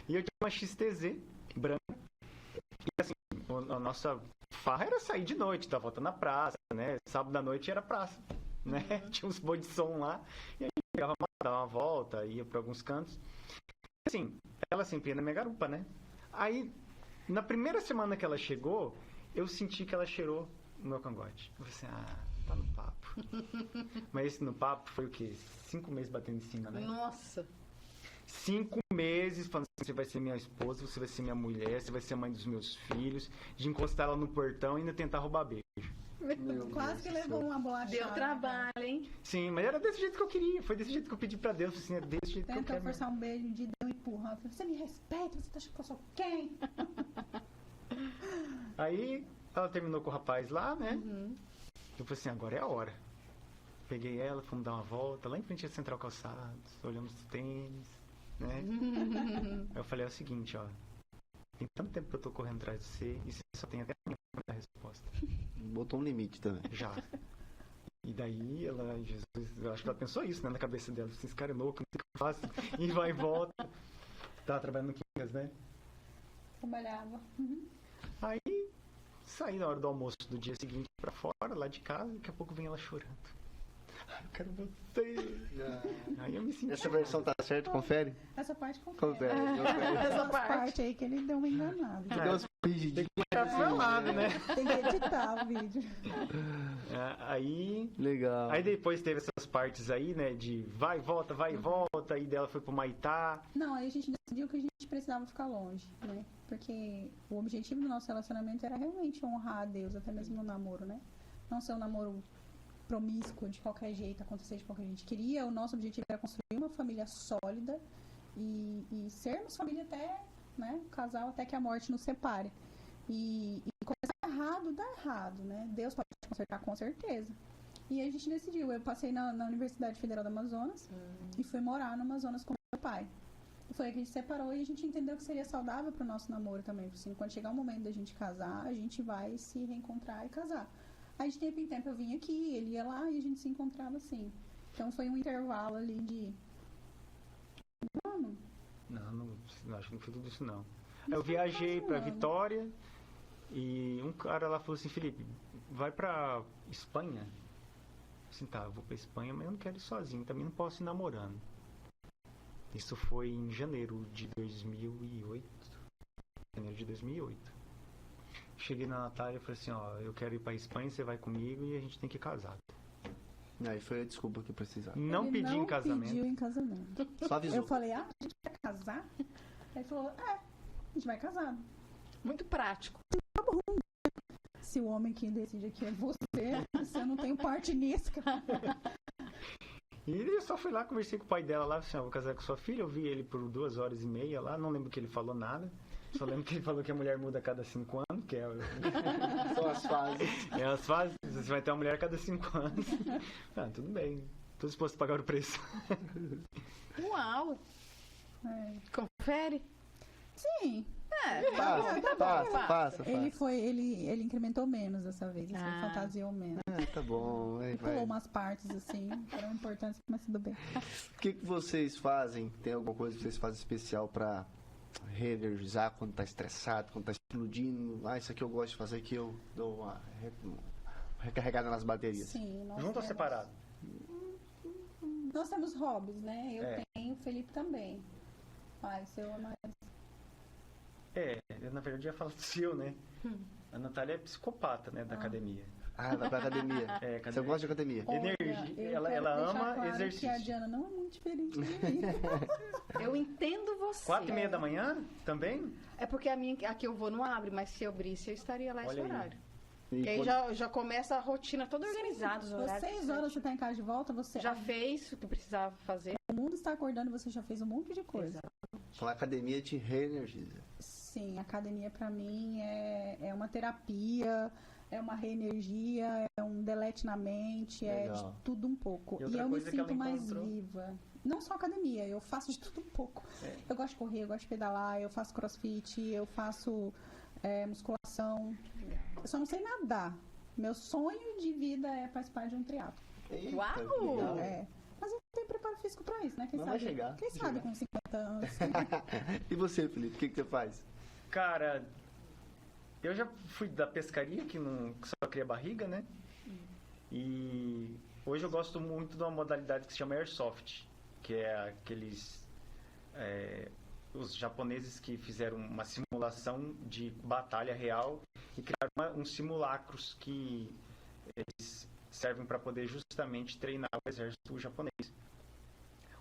E eu tinha uma XTZ branca. E assim, a nossa farra era sair de noite, dar volta na praça, né? Sábado da noite era praça, né? Tinha uns boi de som lá. E aí pegava, dava uma volta, ia pra alguns cantos. Assim, ela sempre ia na minha garupa, né? Aí, na primeira semana que ela chegou, eu senti que ela cheirou no meu cangote. Eu falei assim, tá no papo. Mas esse no papo foi o quê? 5 meses batendo em cima, né? Nossa. 5 meses falando assim, você vai ser minha esposa, você vai ser minha mulher, você vai ser a mãe dos meus filhos, de encostar ela no portão e ainda tentar roubar beijo. Quase que levou uma bolachada. Deu trabalho, hein? Sim, mas era desse jeito que eu queria, foi desse jeito que eu pedi pra Deus, assim, é desse jeito que eu Tentou quero. forçar um beijo de Deus e empurrar. Você me respeita, você tá achando que eu sou quem? Aí ela terminou com o rapaz lá, né? Eu falei assim, agora é a hora. Peguei ela, fomos dar uma volta, lá em frente à Central Calçados, olhamos os tênis, né? Aí eu falei, é o seguinte, ó, tem tanto tempo que eu tô correndo atrás de você e você só tem até amanhã pra dar a resposta. Botou um limite também. Já. E daí ela, Jesus, eu acho que ela pensou isso, né, na cabeça dela. Esse cara é louco, não sei o que eu faço. E vai e volta. Tava trabalhando no Kingas, né? Trabalhava. Aí saí na hora do almoço do dia seguinte pra fora, lá de casa, e daqui a pouco vem ela chorando. Ai, eu quero você. Aí eu me senti. Essa versão tá certa? Confere? Essa parte confere. Confere. Essa parte aí que ele deu uma enganada. Deu uns fingidinhos. Tá pro meu lado, né? Tem que editar o vídeo. Aí Legal. Aí depois teve essas partes aí, né, de vai e volta, aí dela foi pro Maitá. Não, aí a gente decidiu que a gente precisava ficar longe, né? Porque o objetivo do nosso relacionamento era realmente honrar a Deus, até mesmo no namoro, né? Não ser um namoro promíscuo de qualquer jeito, acontecer de qualquer jeito. Queria, o nosso objetivo era construir uma família sólida e sermos família até, né, casal até que a morte nos separe. E começar errado, dá errado, né? Deus pode consertar com certeza. E a gente decidiu, eu passei na Universidade Federal do Amazonas e fui morar no Amazonas com meu pai. E foi aí que a gente separou e a gente entendeu que seria saudável pro nosso namoro também. Assim, quando chegar o momento da gente casar, a gente vai se reencontrar e casar. Aí de tempo em tempo eu vinha aqui, ele ia lá e a gente se encontrava assim. Então foi um intervalo ali de... Não, acho que não foi tudo isso não. Aí eu viajei pra Vitória e um cara lá falou assim, Felipe, vai pra Espanha? Assim, tá, eu vou pra Espanha, mas eu não quero ir sozinho, também não posso ir namorando. Isso foi em janeiro de 2008. Janeiro de 2008. Cheguei na Natália e falei assim, ó, eu quero ir pra Espanha, você vai comigo e a gente tem que casar. Aí foi a desculpa que precisava. Não Ele pedi não em casamento. pediu em casamento. Só avisou. Eu falei, a gente vai casar? Aí ele falou, a gente vai casar. Muito prático. Se o homem que decide aqui é você não tem parte nisso, cara. E eu só fui lá, conversei com o pai dela lá, assim, ó, vou casar com sua filha, eu vi ele por 2 horas e meia lá, não lembro que ele falou nada. Só lembro que ele falou que a mulher muda a cada 5 anos, que é, São as fases. é as fases. Você vai ter uma mulher a cada 5 anos. Ah, tudo bem. Tô disposto a pagar o preço. Uau! É. Confere? Sim. Passa. Ele incrementou menos dessa vez. Ele fantasiou menos. Tá bom. Aí Pulou vai. umas partes assim, eram importantes, mas tudo bem. O que vocês fazem? Tem alguma coisa que vocês fazem especial pra reenergizar quando tá estressado, quando tá explodindo? Ah, isso aqui eu gosto de fazer, que eu dou uma recarregada nas baterias. Sim, nós Junto ou temos- separado? Nós temos hobbies, né? Eu É. tenho, o Felipe também. Mas o seu é mais. Eu, na verdade, ia falar do seu, né? A Natália é psicopata, né, da academia. Ah, vai pra academia. É, academia. Você gosta de academia? Energia, eu ela quero deixar ama claro exercício. Que a Diana não é muito diferente de mim. Eu entendo você. 4:30 da manhã também? É porque a que eu vou não abre, mas se eu abrisse, eu estaria lá esse Olha aí. horário. E E aí quando- já começa a rotina toda organizada, os horários. 6 horas você tá em casa de volta, você Já fez o que precisava fazer. o mundo está acordando e você já fez um monte de coisa. Exato. Então a academia te reenergiza. Sim, a academia pra mim é uma terapia, é uma reenergia, é um delete na mente, é Legal. de tudo um pouco. E E outra eu me coisa que ela sinto mais encontrou- viva. Não só academia, eu faço de tudo um pouco. Eu gosto de correr, eu gosto de pedalar, eu faço crossfit, eu faço musculação. Eu só não sei nadar. Meu sonho de vida é participar de um triatlo. Eita, Uau! que legal. Mas eu não tenho preparo físico pra isso, né? Quem Não sabe? vai chegar, Quem vai sabe chegar. com 50 anos. E você, Felipe, o que você faz? Cara, eu já fui da pescaria, que só cria barriga, né? E hoje eu gosto muito de uma modalidade que se chama Airsoft, que é aqueles... os japoneses que fizeram uma simulação de batalha real e criaram uns simulacros que eles servem para poder justamente treinar o exército japonês.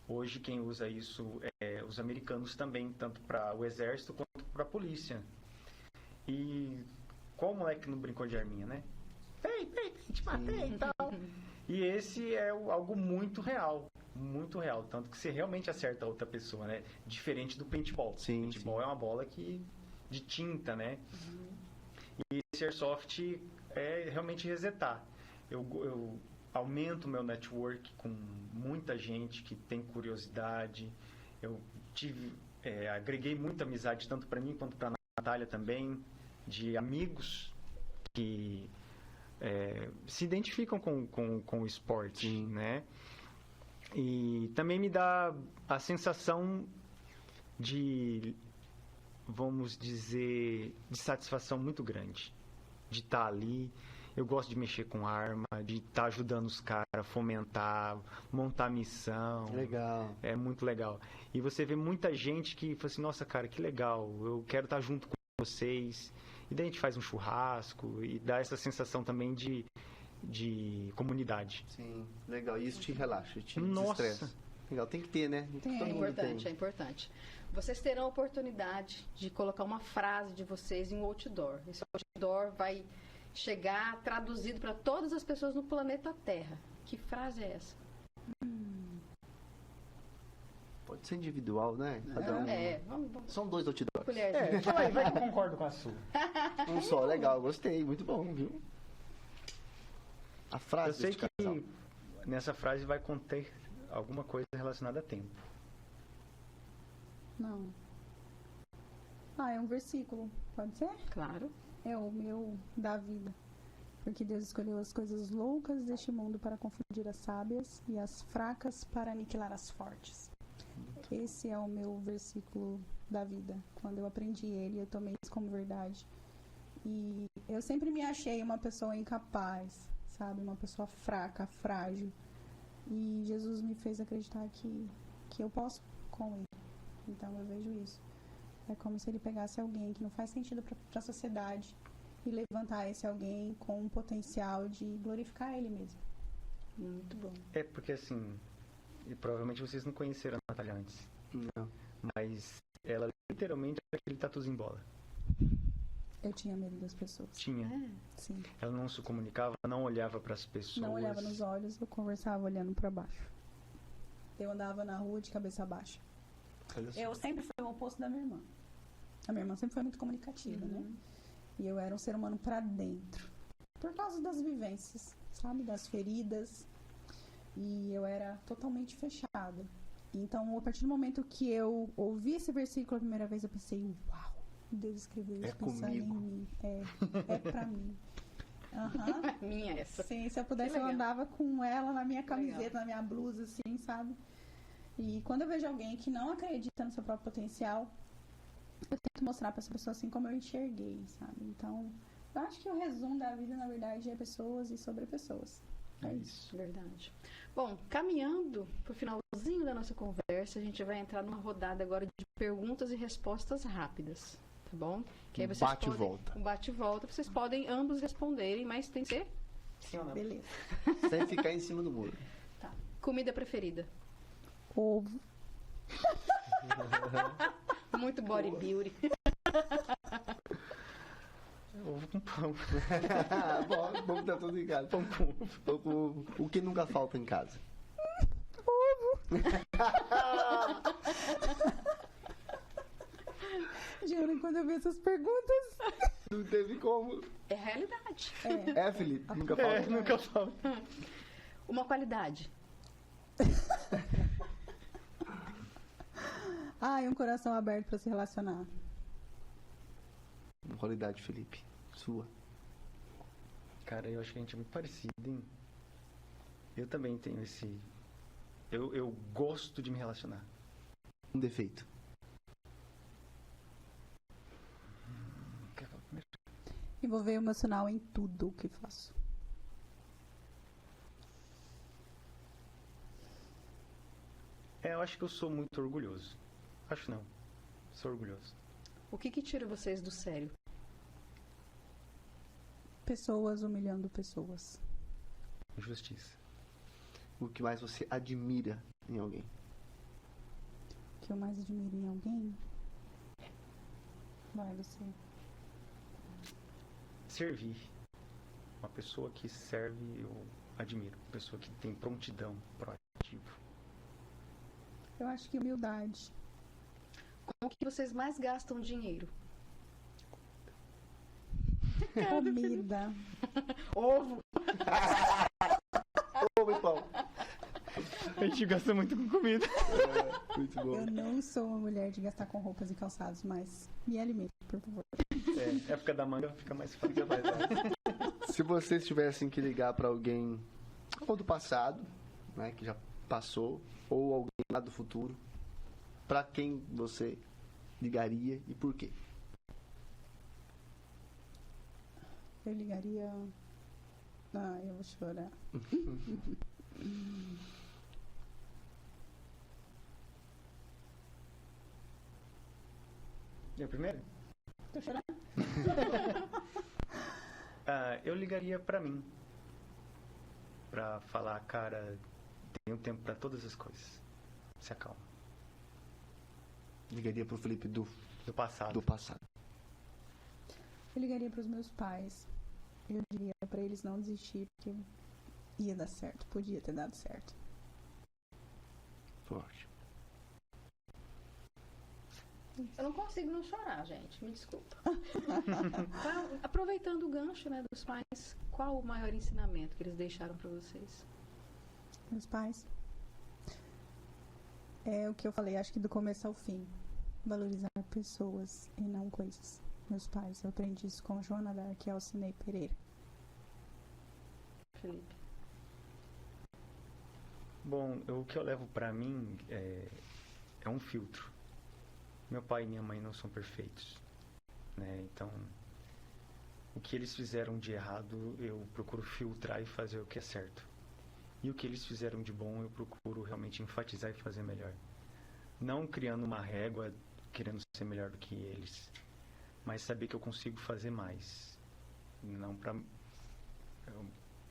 Hoje quem usa isso é os americanos também, tanto para o exército quanto para a polícia. E qual moleque que não brincou de arminha, né? Pei, te matei e tal. E esse é algo muito real. Muito real. Tanto que você realmente acerta a outra pessoa, né? Diferente do paintball. Sim, Paintball é uma bola de tinta, né? E esse Airsoft é realmente resetar. Eu aumento meu network com muita gente que tem curiosidade. Eu agreguei muita amizade, tanto para mim quanto para a Natália também, de amigos que se identificam com o esporte, né? E também me dá a sensação de, vamos dizer, de satisfação muito grande. De estar ali. Eu gosto de mexer com arma, de estar ajudando os caras a fomentar, montar missão. Legal. É muito legal. E você vê muita gente que fala assim, nossa, cara, que legal, eu quero estar junto com vocês. E daí a gente faz um churrasco e dá essa sensação também de comunidade. Sim, legal. E isso te relaxa, te Nossa. desestressa. Legal, tem que ter, né? Tem, Todo É mundo importante, tem. é importante. Vocês terão a oportunidade de colocar uma frase de vocês em um outdoor. Esse outdoor vai chegar traduzido para todas as pessoas no planeta Terra. Que frase é essa? Pode ser individual, né? Cada um. Vamos São 2 outdoors. colherzinha. Fala aí, vai que eu concordo com a sua. Um só, legal, gostei, muito bom, viu? A frase Eu sei deste que casal. nessa frase vai conter alguma coisa relacionada a tempo. Não. É um versículo, pode ser? Claro. É o meu da vida. Porque Deus escolheu as coisas loucas deste mundo para confundir as sábias e as fracas para aniquilar as fortes. Esse é o meu versículo da vida. Quando eu aprendi ele, eu tomei isso como verdade. E eu sempre me achei uma pessoa incapaz, sabe? Uma pessoa fraca, frágil. E Jesus me fez acreditar que eu posso com ele. Então eu vejo isso. É como se ele pegasse alguém que não faz sentido para a sociedade e levantar esse alguém com um potencial de glorificar ele mesmo. Muito bom. É porque assim, e provavelmente vocês não conheceram a Natália antes, Não. mas ela literalmente era aquele tatuzinho bola. Eu tinha medo das pessoas. Tinha. Sim. Ela não se comunicava, não olhava para as pessoas. Não olhava nos olhos, eu conversava olhando para baixo. Eu andava na rua de cabeça baixa. Olha só. Eu sempre fui o oposto da minha irmã. A minha irmã sempre foi muito comunicativa, né? E eu era um ser humano pra dentro. Por causa das vivências, sabe? Das feridas. E eu era totalmente fechada. Então, a partir do momento que eu ouvi esse versículo a primeira vez, eu pensei, uau, Deus escreveu isso pensando em mim. É pra mim. Minha essa. Sim, se eu pudesse, eu andava com ela na minha camiseta, na minha blusa, assim, sabe? E quando eu vejo alguém que não acredita no seu próprio potencial, eu tento mostrar pra essa pessoa assim como eu enxerguei, sabe? Então, eu acho que o resumo da vida, na verdade, é pessoas e sobre pessoas. É isso. Verdade. Bom, caminhando pro finalzinho da nossa conversa, a gente vai entrar numa rodada agora de perguntas e respostas rápidas, tá bom? Que aí vocês Bate e volta. Um bate e volta. Vocês podem ambos responderem, mas tem que ser Sim ou não? Beleza. Sem ficar em cima do muro. Tá. Comida preferida. Ovo. Muito bodybuilding. Ovo com pão. Bom, vamos estar tudo em casa. Pão com ovo. O que nunca falta em casa? Juro, quando eu vi essas perguntas. Não teve como. É realidade. Felipe, nunca falta. Nunca falta. Uma qualidade. Um coração aberto pra se relacionar. Uma qualidade, Felipe. Sua. Cara, eu acho que a gente é muito parecido, hein? Eu também tenho esse... Eu gosto de me relacionar. Um defeito. Quer falar primeiro? Envolver emocional em tudo o que faço. Eu acho que eu sou muito orgulhoso. Acho não. Sou orgulhoso. O que tira vocês do sério? Pessoas humilhando pessoas. Justiça. O que mais você admira em alguém? O que eu mais admiro em alguém? Vai, você. Servir. Uma pessoa que serve, eu admiro. Uma pessoa que tem prontidão, proativo. Eu acho que humildade. Com o que vocês mais gastam dinheiro? Comida. Ovo. Ovo e pão. A gente gasta muito com comida. Muito bom. Eu não sou uma mulher de gastar com roupas e calçados, mas me alimente, por favor. Época da manga fica mais fácil. Se vocês tivessem que ligar pra alguém ou do passado, né, que já passou, ou alguém lá do futuro, pra quem você ligaria e por quê? Eu ligaria... eu vou chorar. E a primeira? Tô chorando. Eu ligaria pra mim. Pra falar, cara, tem um tempo pra todas as coisas. Se acalma. Ligaria pro Felipe do Do passado. passado. Eu ligaria pros meus pais. Eu diria pra eles não desistir, porque ia dar certo. Podia ter dado certo. Forte. Eu não consigo não chorar, gente. Me desculpa. Aproveitando o gancho, né, dos pais, qual o maior ensinamento que eles deixaram pra vocês? Meus pais. É o que eu falei, acho que do começo ao fim. Valorizar pessoas e não coisas. Meus pais, eu aprendi isso com Joana Dark e Alcinei Pereira. Felipe. Bom, o que eu levo pra mim é um filtro. Meu pai e minha mãe não são perfeitos, né? Então, o que eles fizeram de errado, eu procuro filtrar e fazer o que é certo. E o que eles fizeram de bom, eu procuro realmente enfatizar e fazer melhor. Não criando uma régua, querendo ser melhor do que eles, mas saber que eu consigo fazer mais. Não pra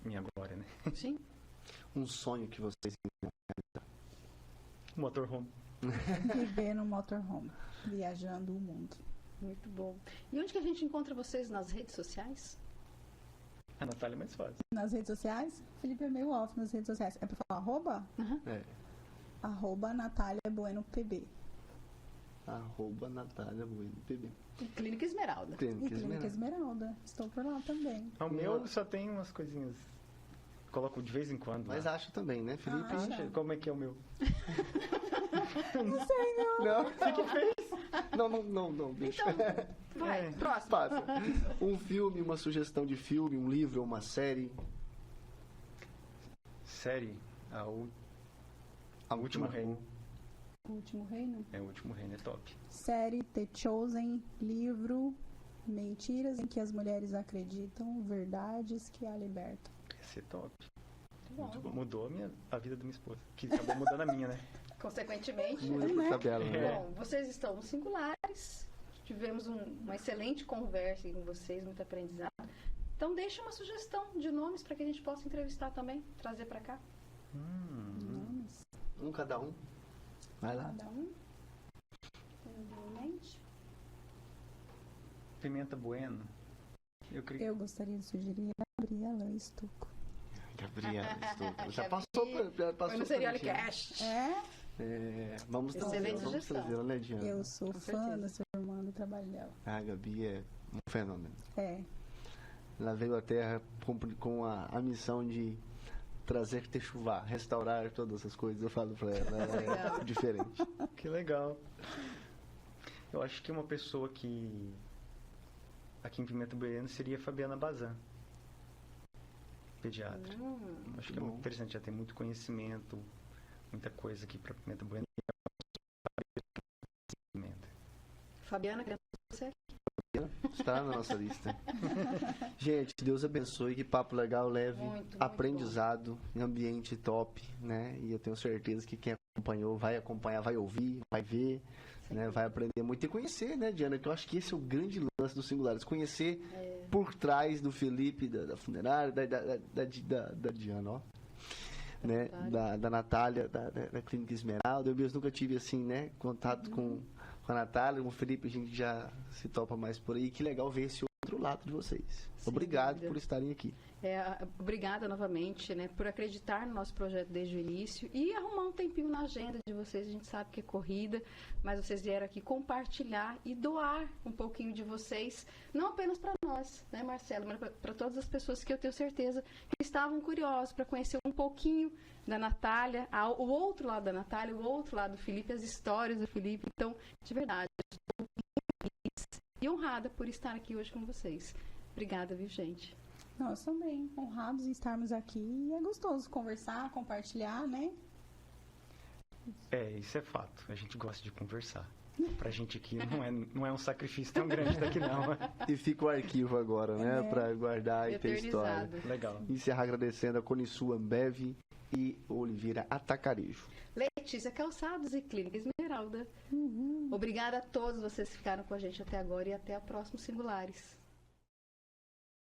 minha glória, né? Sim. Um sonho que vocês... Motorhome. Viver no motorhome, viajando o mundo. Muito bom. E onde que a gente encontra vocês nas redes sociais? A Natália é mais fácil. Nas redes sociais, Felipe é meio off nas redes sociais. É pra falar arroba? É. Arroba Natália Bueno PB. @NataliaBuenoPB. E Clínica Esmeralda. E Clínica Clínica Esmeralda. Esmeralda. Estou por lá também. O meu só tem umas coisinhas. Coloco de vez em quando. Mas lá. acha também, né, Felipe? Acha. Como é que é o meu? Não sei, não. Não. Você que fez? Não, deixa. Então, vai, É. próximo. Passa. Um filme, uma sugestão de filme, um livro ou uma série. Série, A O Último Última Reino. O Último Reino. O Último Reino é top. Série The Chosen. Livro Mentiras em que as mulheres acreditam. Verdades que a libertam. Esse é top. Bom, Mudou a vida da minha esposa. Que acabou mudando a minha, né? consequentemente, Muda por tabela, né? bom, vocês estão nos singulares. Tivemos uma excelente conversa com vocês, muito aprendizado. Então, deixa uma sugestão de nomes para que a gente possa entrevistar também, trazer para cá. Nomes. Um cada um. Vai lá. Cada um. Individualmente. Pimenta Bueno. Eu gostaria de sugerir a Gabriela Estuco. Gabriela, já Já passou vi. já passou Foi no pra Serial gente. Cast. Vamos Excelente vamos sugestão. trazer, né, Diana? Eu sou Com fã certeza. da sua irmã, do trabalho dela. A Gabi é um fenômeno. É. Ela veio à Terra com a missão de trazer techuvá, restaurar todas essas coisas. Eu falo pra ela, ela Legal. é diferente. Que legal. Eu acho que uma pessoa que aqui em Pimenta Bueno seria a Fabiana Bazan, pediatra. Acho que é bom. muito interessante, já tem muito conhecimento, muita coisa aqui para Pimenta Bueno. Fabiana, queremos você? Está na nossa lista. Gente, Deus abençoe, que papo legal, leve, Muito aprendizado, ambiente top, né? E eu tenho certeza que quem acompanhou vai acompanhar, vai ouvir, vai ver, né? Vai aprender muito e conhecer, né, Diana? Que eu acho que esse é o grande lance dos singulares, conhecer por trás do Felipe, da funerária, da Diana, ó. Né? Da Natália, da Clínica Esmeralda. Eu mesmo nunca tive assim, né, contato com a Natália, com o Felipe, a gente já se topa mais por aí. Que legal ver esse outro lado de vocês. Sem Obrigado dúvida. por estarem aqui. Obrigada novamente, né, por acreditar no nosso projeto desde o início e arrumar um tempinho na agenda de vocês. A gente sabe que é corrida, mas vocês vieram aqui compartilhar e doar um pouquinho de vocês, não apenas para nós, né, Marcelo, mas para todas as pessoas que eu tenho certeza que estavam curiosos para conhecer um pouquinho da Natália, o outro lado da Natália, o outro lado do Felipe, as histórias do Felipe. Então, de verdade, eu estou muito feliz e honrada por estar aqui hoje com vocês. Obrigada, viu, gente? Nós também, honrados em estarmos aqui. E é gostoso conversar, compartilhar, né? Isso é fato. A gente gosta de conversar. Pra gente aqui não é um sacrifício tão grande daqui não. E fica o arquivo agora, né, para guardar e ter história. Eternizado. Legal. Encerrar agradecendo a Conisul Ambev e Oliveira Atacarejo. Letícia Calçados e Clínica Esmeralda. Obrigada a todos vocês que ficaram com a gente até agora e até o próximo Singulares.